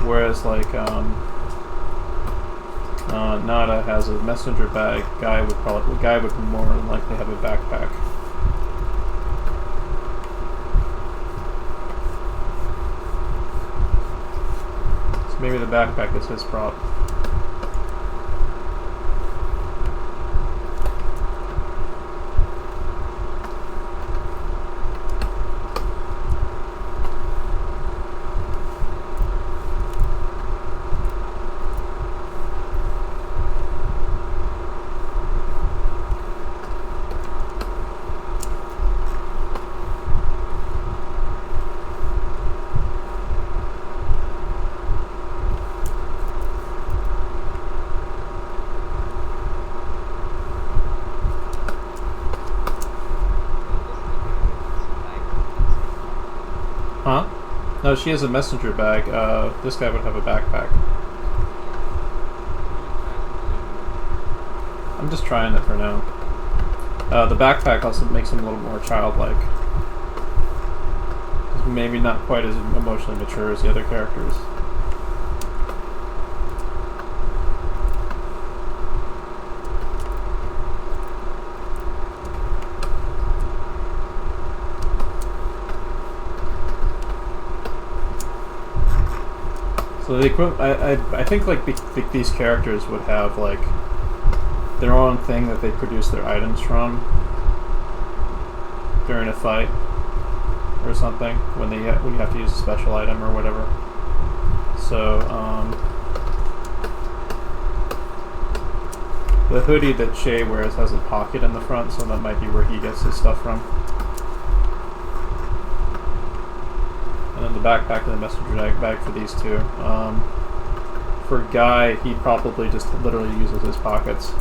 Speaker 1: whereas, like, Nada has a messenger bag, Guy would more than likely have a backpack. So maybe the backpack is his prop. No, she has a messenger bag. This guy would have a backpack. I'm just trying it for now. The backpack also makes him a little more childlike. Maybe not quite as emotionally mature as the other characters. So I think like these characters would have like their own thing that they produce their items from during a fight or something when you have to use a special item or whatever. So the hoodie that Shay wears has a pocket in the front, so that might be where he gets his stuff from. And then the backpack and the messenger bag for these two. For Guy, he probably just literally uses his pockets.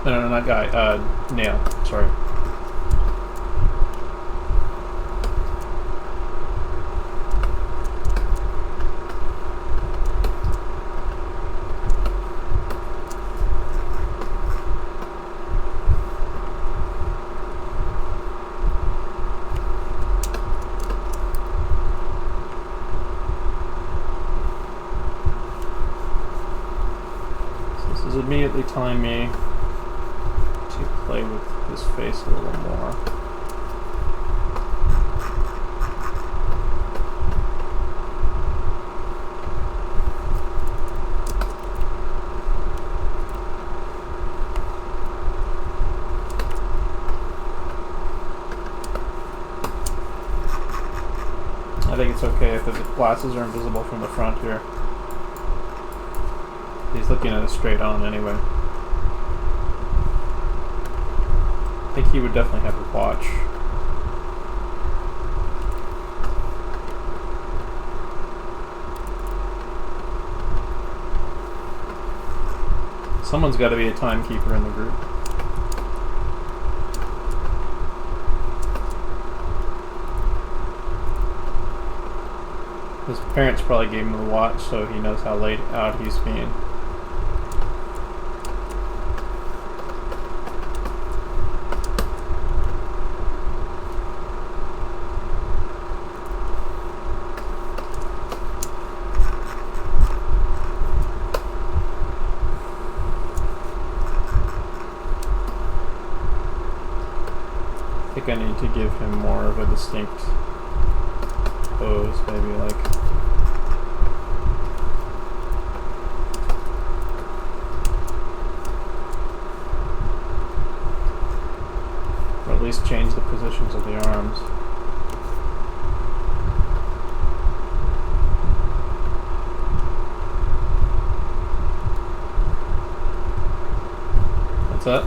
Speaker 1: No, not Guy. Nail. Sorry. So this is immediately telling me to play with his face a little more. I think it's okay if the glasses are invisible from the front here. He's looking at it straight on anyway. I think he would definitely have a watch. Someone's got to be a timekeeper in the group. His parents probably gave him the watch so he knows how late out he's being. I think I need to give him more of a distinct pose, maybe like or at least change the positions of the arms. What's that?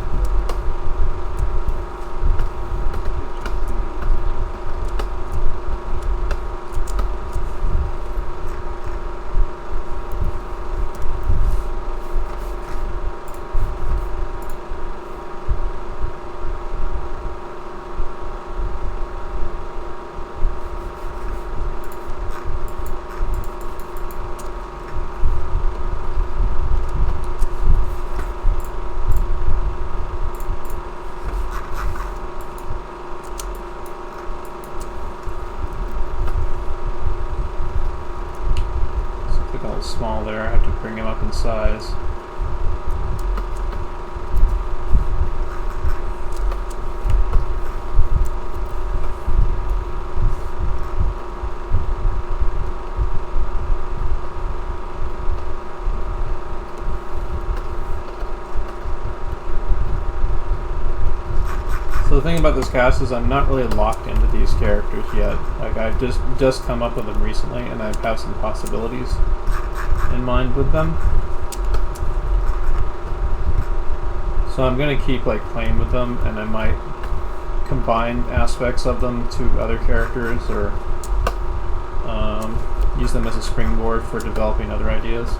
Speaker 1: Small there, I have to bring him up in size. So the thing about this cast is I'm not really locked into these characters yet. Like I've just come up with them recently and I have some possibilities in mind with them. So I'm gonna keep like playing with them, and I might combine aspects of them to other characters, or use them as a springboard for developing other ideas.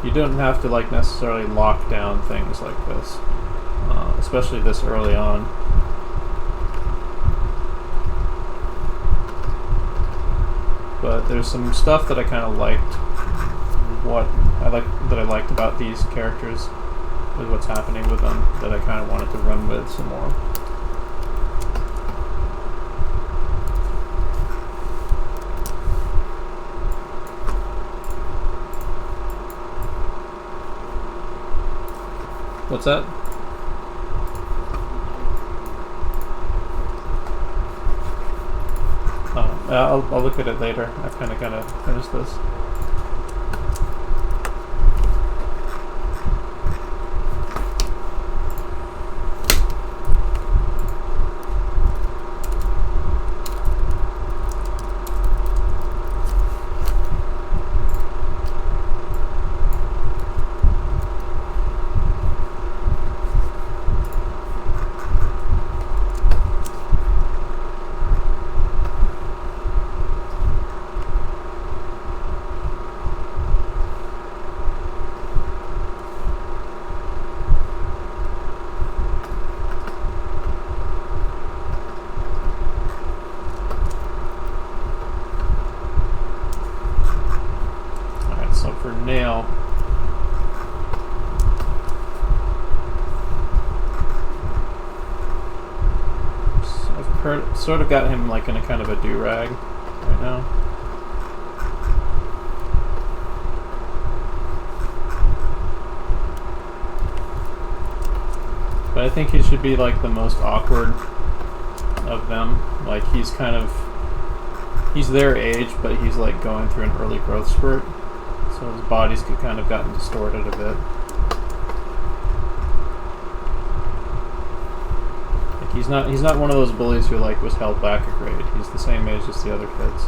Speaker 1: You don't have to like necessarily lock down things like this, especially this early on. But there's some stuff that I kind of liked. That I liked about these characters, with what's happening with them, that I kind of wanted to run with some more. What's that? Oh, I'll look at it later. I've kind of got to finish this. For nail, I've sort of got him like in a kind of a do-rag right now. But I think he should be like the most awkward of them. Like he's their age, but he's like going through an early growth spurt. So his body's kind of gotten distorted a bit. Like he's not one of those bullies who like was held back a grade. He's the same age as the other kids.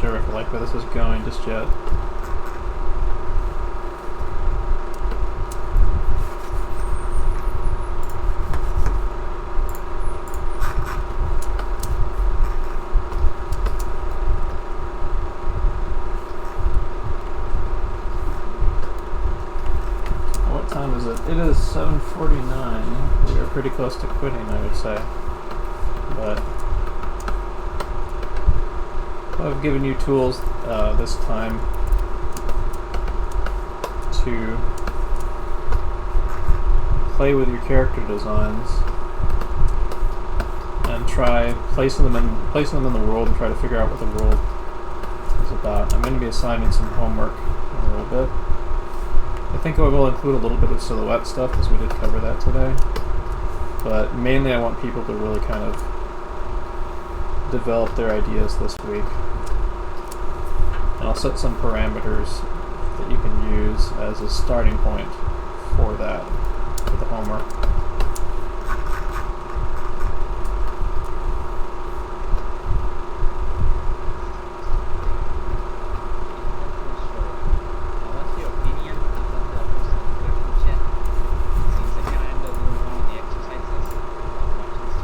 Speaker 1: Sure if I like where this is going just yet. What time is it? It is 7:49. We are pretty close to quitting, I would say. But I've given you tools this time to play with your character designs and try placing them in the world and try to figure out what the world is about. I'm going to be assigning some homework in a little bit. I think I will include a little bit of silhouette stuff because we did cover that today. But mainly I want people to really kind of develop their ideas this week. And I'll set some parameters that you can use as a starting point for that, for the homework.
Speaker 2: What's your opinion on the personal preference yet? Since I kind of end up moving on the exercises watching this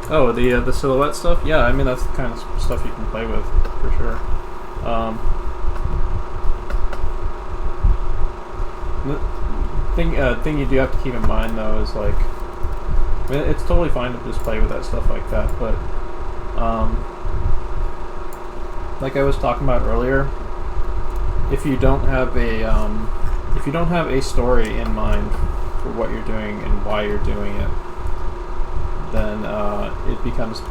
Speaker 2: week.
Speaker 1: Oh, the silhouette stuff? Yeah, I mean that's the kind of stuff you can play with for sure. The thing you do have to keep in mind though is like, I mean, it's totally fine to just play with that stuff like that, but like I was talking about earlier, if you don't have a story in mind for what you're doing and why you're doing it, then it becomes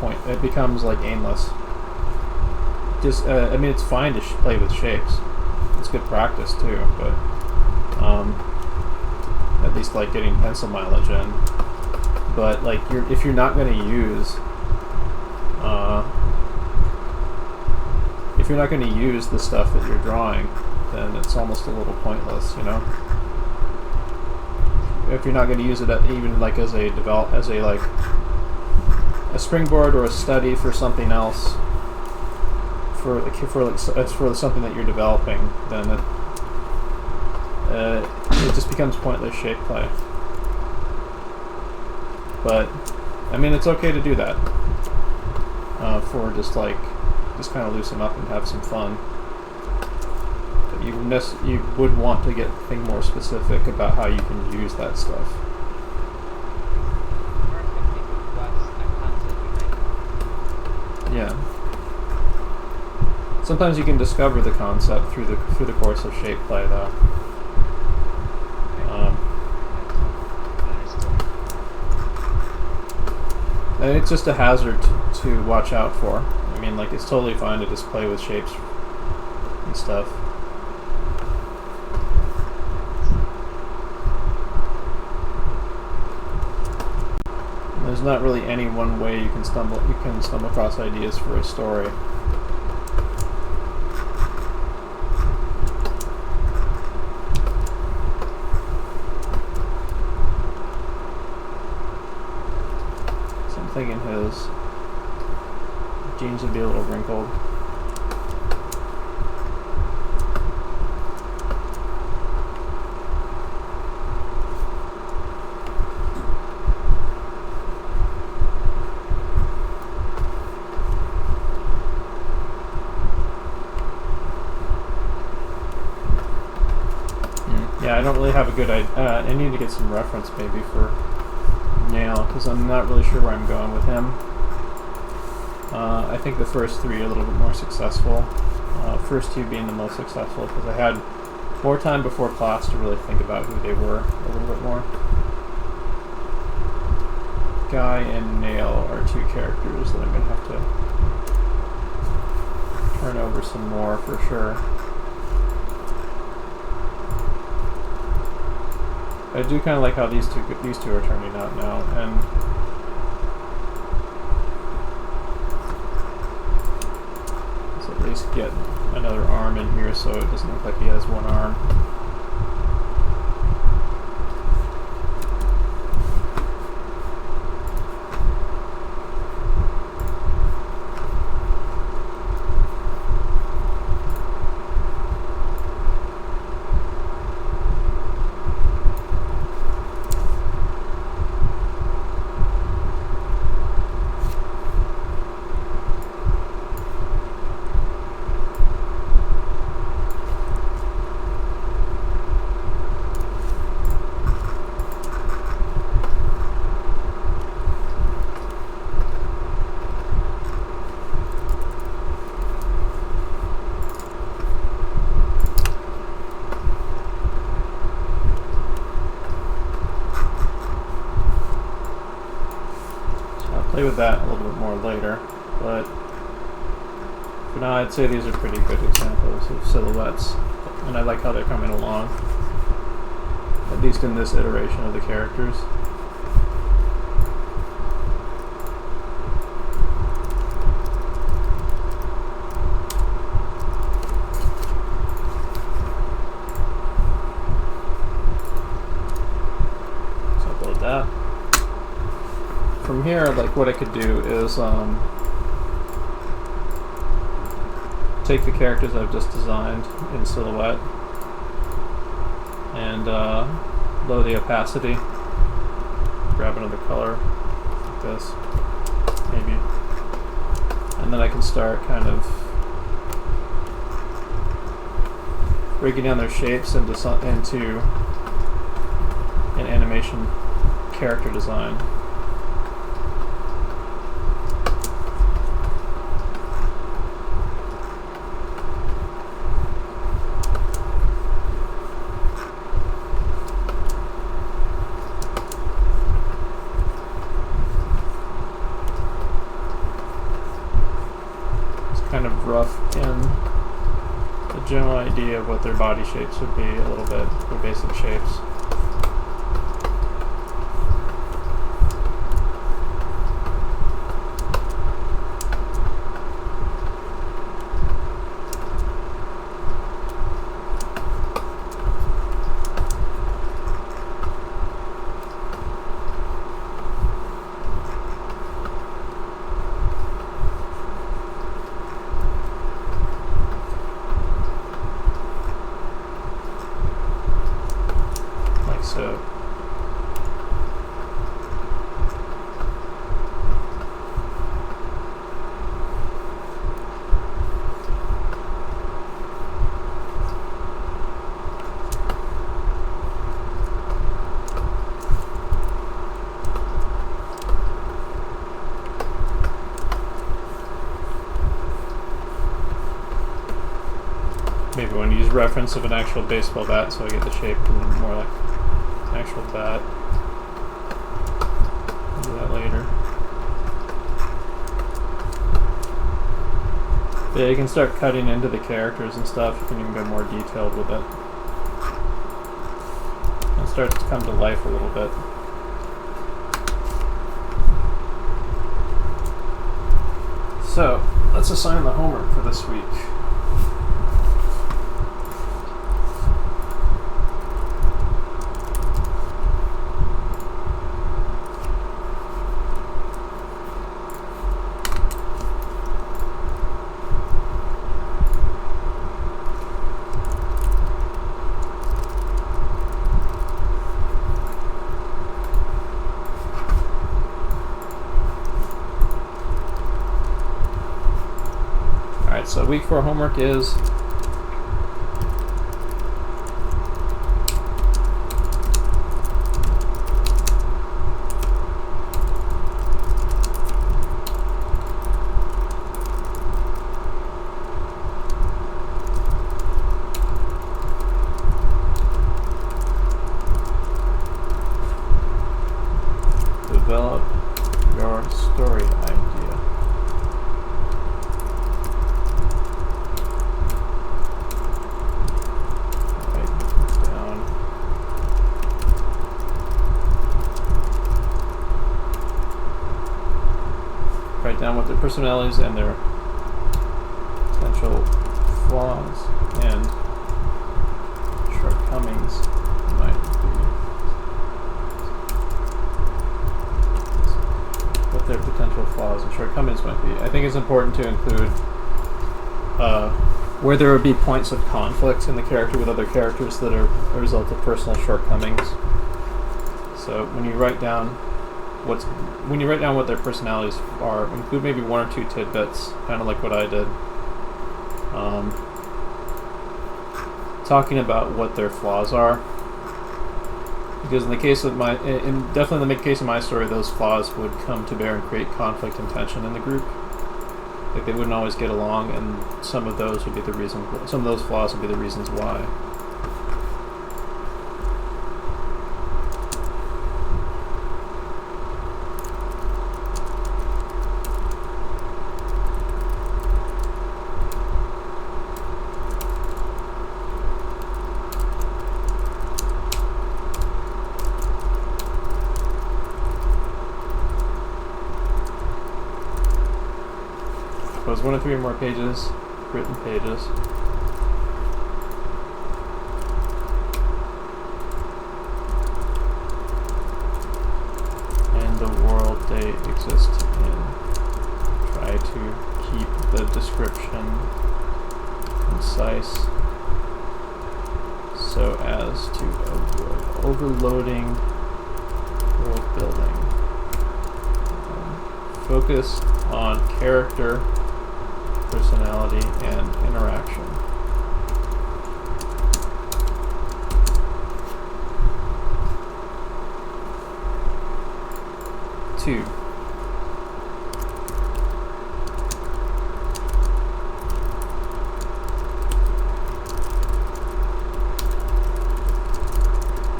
Speaker 1: like aimless. Just I mean, it's fine to play with shapes. It's good practice too, but at least like getting pencil mileage in. But like if you're not going to use the stuff that you're drawing, then it's almost a little pointless, you know. If you're not going to use it even like as a springboard or a study for something else, for something that you're developing, then it just becomes pointless shape play. But I mean, it's okay to do that for just kind of loosen up and have some fun. But you would want to get think more specific about how you can use that stuff. Yeah. Sometimes you can discover the concept through the course of shape play, though. And it's just a hazard to watch out for. I mean, like, it's totally fine to just play with shapes and stuff. There's not really any one way you can stumble across ideas for a story. So I'm thinking his jeans would be a little wrinkled. Yeah, I don't really have a good idea. I need to get some reference maybe for Nail, because I'm not really sure where I'm going with him. I think the first three are a little bit more successful. First two being the most successful, because I had more time before class to really think about who they were a little bit more. Guy and Nail are two characters that I'm going to have to turn over some more for sure. I do kind of like how these two are turning out now, and let's at least get another arm in here so it doesn't look like he has one arm. play with that a little bit more later, but for now I'd say these are pretty good examples of silhouettes, and I like how they're coming along, at least in this iteration of the characters. So upload that. From here, like what I could do is take the characters I've just designed in Silhouette and lower the opacity, grab another color like this, maybe, and then I can start kind of breaking down their shapes into an animation character design. Kind of rough in the general idea of what their body shapes would be a little bit, their basic shapes. So maybe I want to use reference of an actual baseball bat so I get the shape more like actual bat. I'll do that later. But yeah, you can start cutting into the characters and stuff. You can even go more detailed with it. It starts to come to life a little bit. So, let's assign the homework for this week. So week 4 homework is develop your story idea. Write down what their personalities and their potential flaws and shortcomings might be. What their potential flaws and shortcomings might be. I think it's important to include where there would be points of conflict in the character with other characters that are a result of personal shortcomings. So when you write down what their personalities are, include maybe 1 or 2 tidbits, kind of like what I did. Talking about what their flaws are, because in the case of definitely in the case of my story, those flaws would come to bear and create conflict and tension in the group. Like they wouldn't always get along, and some of those flaws would be the reasons why. it's 1 to 3 or more pages, written pages. And the world they exist in. Try to keep the description concise so as to avoid overloading world building. Focus on character, personality, and interaction. Two.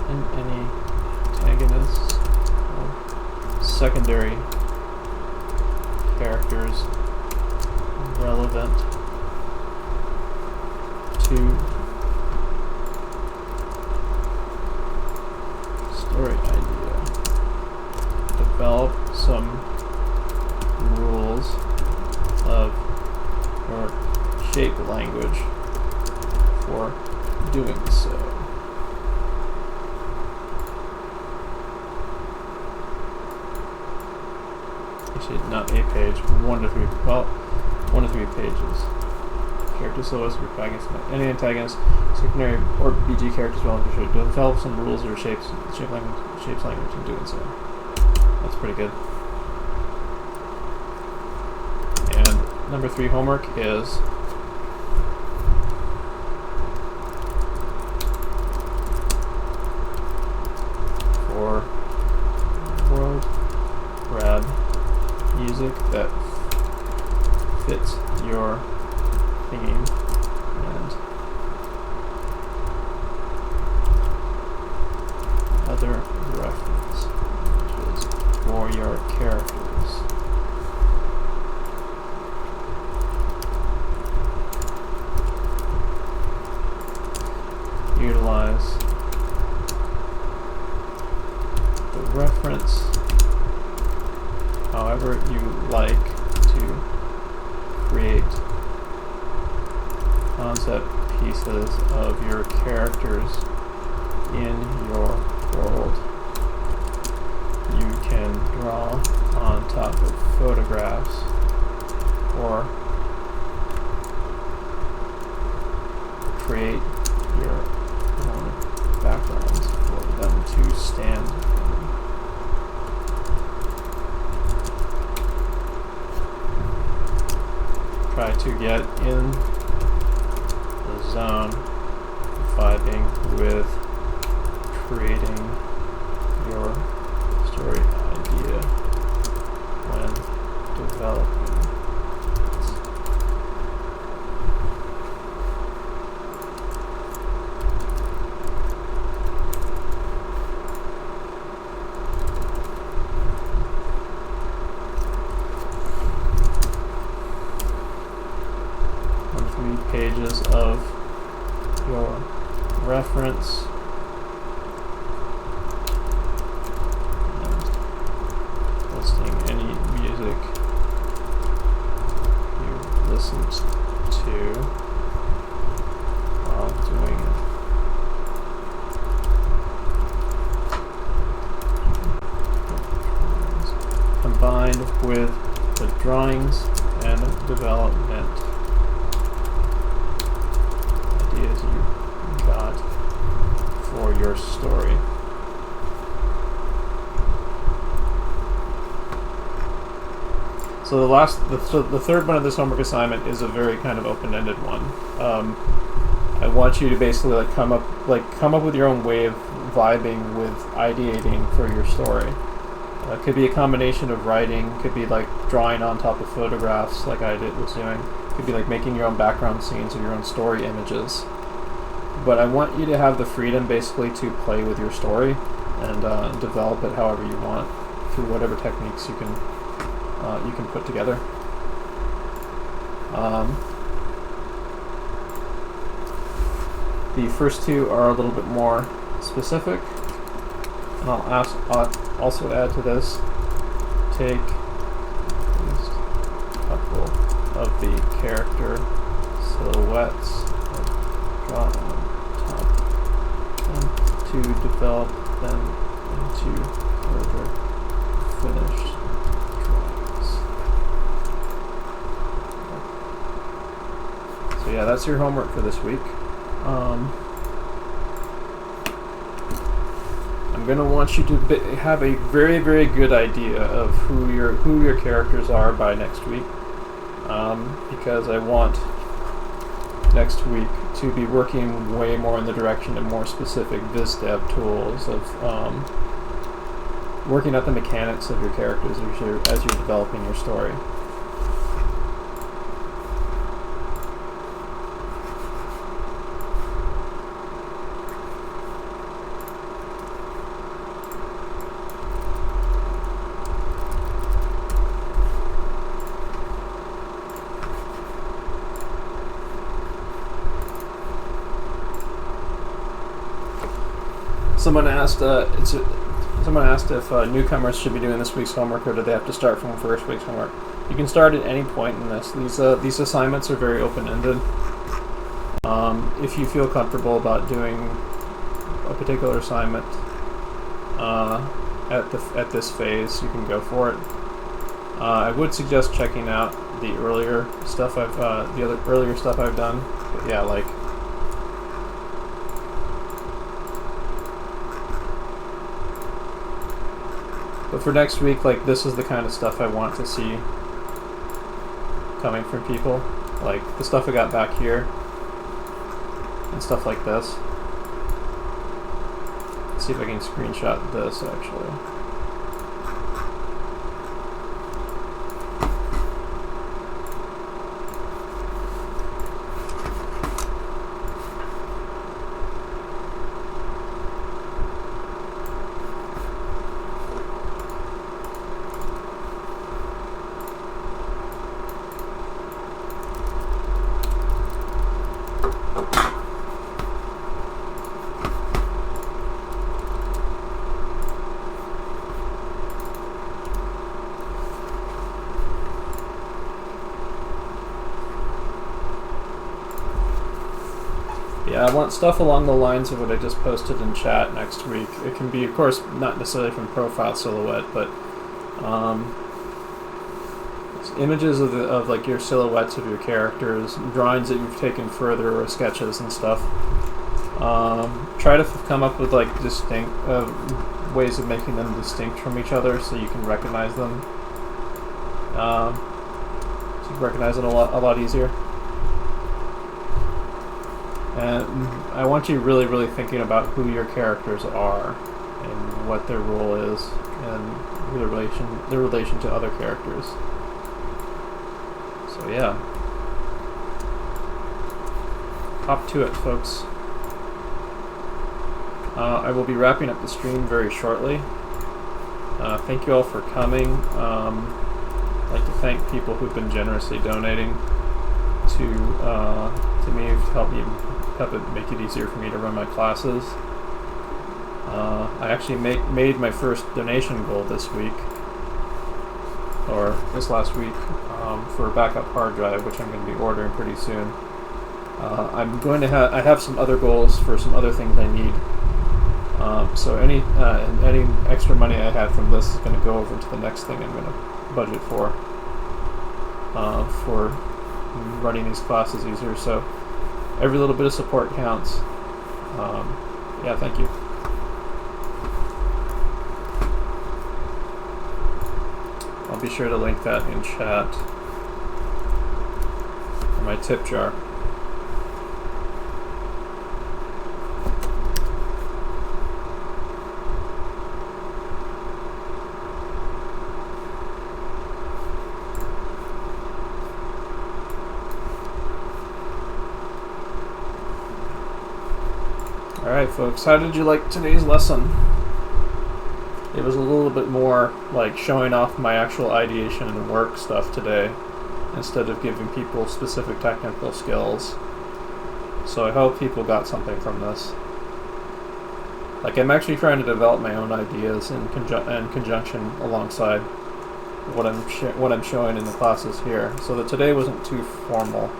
Speaker 1: And any antagonists or secondary characters relevant to story idea. Develop some rules of or shape language for doing so. Actually, not a page, 1 to 3. Well, 1 to 3 pages. Character silhouettes, protagonists, any antagonist, secondary or BG characters relevant to develop some rules or shapes language in doing so. That's pretty good. And number 3 homework is for world grab music that fits your theme and other references for your characters. Utilize the reference however you like to create concept pieces of your characters in your world. You can draw on top of photographs or create your own backgrounds for them to stand on. Try to get in the zone, vibing with creating your story idea when developing it. Pages of your reference and listing any music you listened to while doing it. Combined with the drawings and development ideas you got for your story. So the third one of this homework assignment is a very kind of open-ended one. I want you to basically come up with your own way of vibing with ideating for your story. It could be a combination of writing, could be like drawing on top of photographs like I was doing. Could be like making your own background scenes or your own story images. But I want you to have the freedom basically to play with your story and develop it however you want through whatever techniques you can put together. The first two are a little bit more specific, and I'll also add to this, take at least a couple of the character silhouettes drawn on top, and to develop them into further finished drawings. So yeah, that's your homework for this week. I'm gonna want you to have a very, very good idea of who your characters are by next week, because I want next week to be working way more in the direction of more specific biz dev tools of working out the mechanics of your characters as you're developing your story. Someone asked if newcomers should be doing this week's homework, or do they have to start from first week's homework. You can start at any point in this. These assignments are very open-ended. If you feel comfortable about doing a particular assignment at this phase, you can go for it. I would suggest checking out the earlier stuff I've done. But yeah, like. But for next week, like, this is the kind of stuff I want to see coming from people. Like, the stuff I got back here. And stuff like this. Let's see if I can screenshot this, actually. Yeah, I want stuff along the lines of what I just posted in chat next week. It can be, of course, not necessarily from Profile Silhouette, but images of like your silhouettes of your characters, drawings that you've taken further, or sketches and stuff. Try to come up with like distinct ways of making them distinct from each other, so you can recognize them. So you can recognize it a lot easier. And I want you really, really thinking about who your characters are and what their role is and who their relation to other characters. So yeah. Hop to it, folks. I will be wrapping up the stream very shortly. Thank you all for coming. I'd like to thank people who've been generously donating to me to help make it easier for me to run my classes. I actually made my first donation goal this week, or this last week, for a backup hard drive, which I'm going to be ordering pretty soon. I have some other goals for some other things I need. So any extra money I have from this is going to go over to the next thing I'm going to budget for running these classes easier. So every little bit of support counts. Yeah, thank you. I'll be sure to link that in chat for my tip jar. Alright folks, how did you like today's lesson? It was a little bit more like showing off my actual ideation and work stuff today, instead of giving people specific technical skills. So I hope people got something from this. Like, I'm actually trying to develop my own ideas in conjunction alongside what I'm showing in the classes here. So that today wasn't too formal.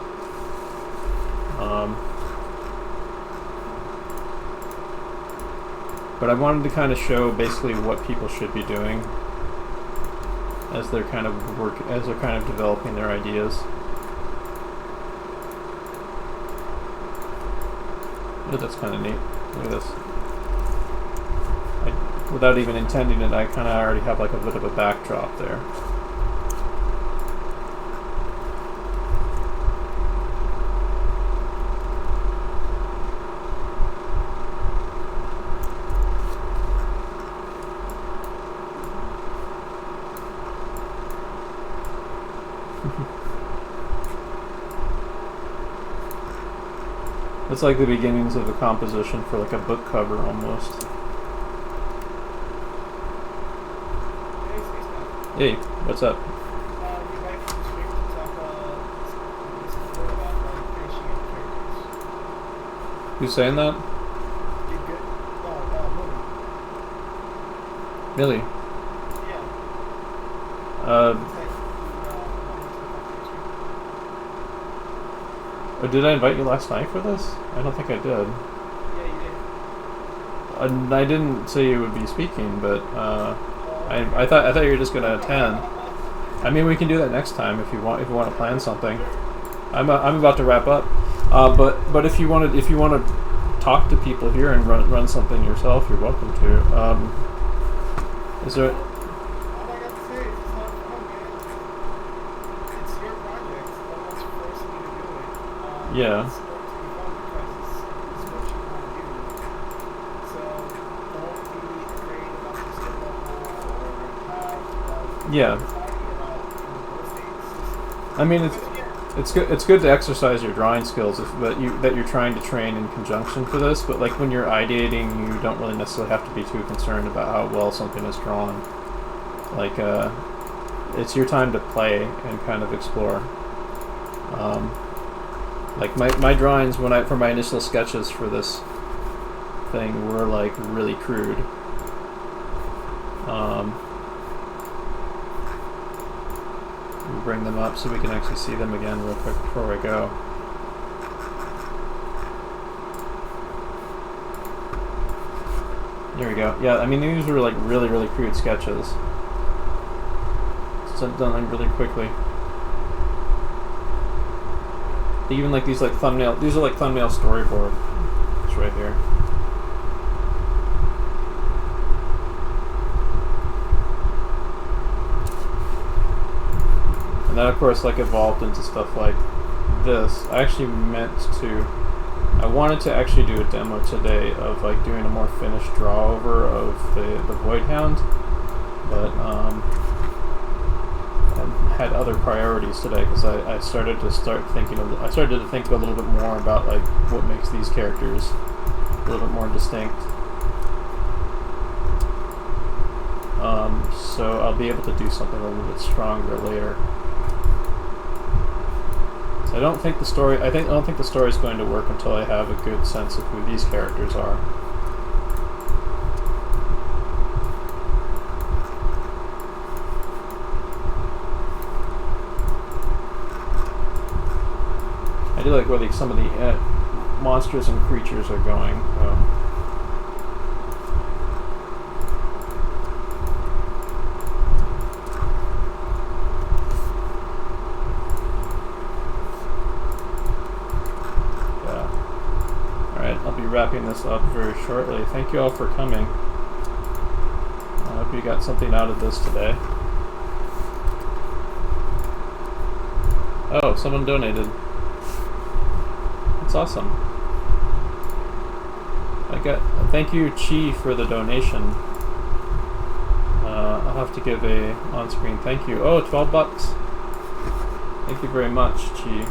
Speaker 1: But I wanted to kind of show basically what people should be doing as they're kind of developing their ideas. Oh, that's kind of neat. Look at this. Without even intending it, I kind of already have like a bit of a backdrop there. It's like the beginnings of a composition for like a book cover almost.
Speaker 3: Hey,
Speaker 1: Hey, what's up?
Speaker 3: you might from the stream to talk this is more about like finishing and characters.
Speaker 1: Who's saying that?
Speaker 3: You good? Movie.
Speaker 1: Really?
Speaker 3: Yeah.
Speaker 1: Uh, did I invite you last night for this? I don't think I did.
Speaker 3: Yeah, you did.
Speaker 1: I didn't say you would be speaking, but I thought you were just gonna attend. I mean, we can do that next time if you want to plan something. I'm about to wrap up. But if you want to talk to people here and run something yourself, you're welcome to. Is there?
Speaker 3: All I got to say is it's not fun, man. It's your project. No one's forcing you to do it.
Speaker 1: Yeah.
Speaker 3: It's going to be fun because it's what you want to do. So don't be afraid about your skill level or have
Speaker 1: Yeah.
Speaker 3: anxiety about those things.
Speaker 1: I mean,
Speaker 3: Because
Speaker 1: it's good to exercise your drawing skills, that you're trying to train in conjunction for this. But like when you're ideating, you don't really necessarily have to be too concerned about how well something is drawn. Like it's your time to play and kind of explore. Like my drawings for my initial sketches for this thing were like really crude. We'll bring them up so we can actually see them again real quick before I go. There we go. Yeah, I mean these were like really crude sketches. It's done like really quickly. Even like these thumbnail storyboard. It's right here. And that of course like evolved into stuff like this. I wanted to actually do a demo today of like doing a more finished draw over of the Void Hound, but I had other priorities today because I started to think a little bit more about like what makes these characters a little bit more distinct. So I'll be able to do something a little bit stronger later. I don't think the story is going to work until I have a good sense of who these characters are. I do like where some of the monsters and creatures are going. Wrapping this up very shortly. Thank you all for coming. I hope you got something out of this today. Oh, someone donated. That's awesome. Thank you, Chi, for the donation. I'll have to give a on-screen thank you. Oh, $12. Thank you very much, Chi.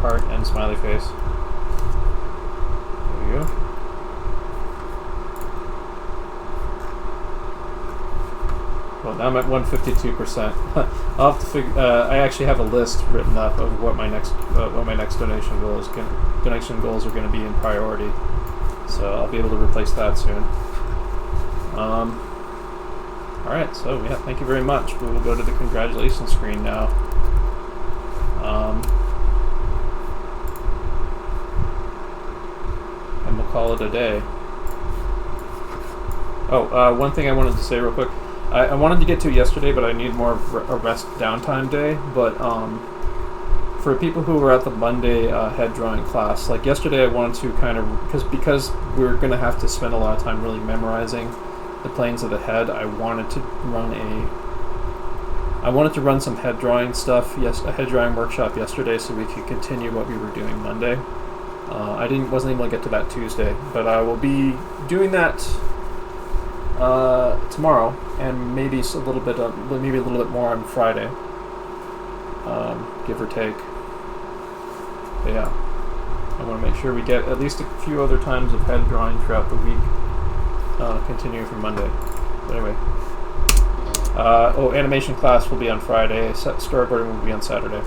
Speaker 1: Heart and smiley face. There we go. Well, now I'm at 152%. I'll have to figure. I actually have a list written up of what my next donation goals are going to be in priority. So I'll be able to replace that soon. All right. So yeah, thank you very much. We will go to the congratulations screen now. And we'll call it a day. Oh, one thing I wanted to say real quick. I wanted to get to yesterday, but I need more of a rest downtime day. But for people who were at the Monday head drawing class, like yesterday, I wanted to kind of because we're going to have to spend a lot of time really memorizing the planes of the head. I wanted to run some head drawing stuff. Yes, a head drawing workshop yesterday, so we could continue what we were doing Monday. I wasn't able to get to that Tuesday, but I will be doing that tomorrow, and maybe a little bit more on Friday, give or take. But yeah, I want to make sure we get at least a few other times of head drawing throughout the week, continuing from Monday. But anyway, animation class will be on Friday. Storyboarding will be on Saturday.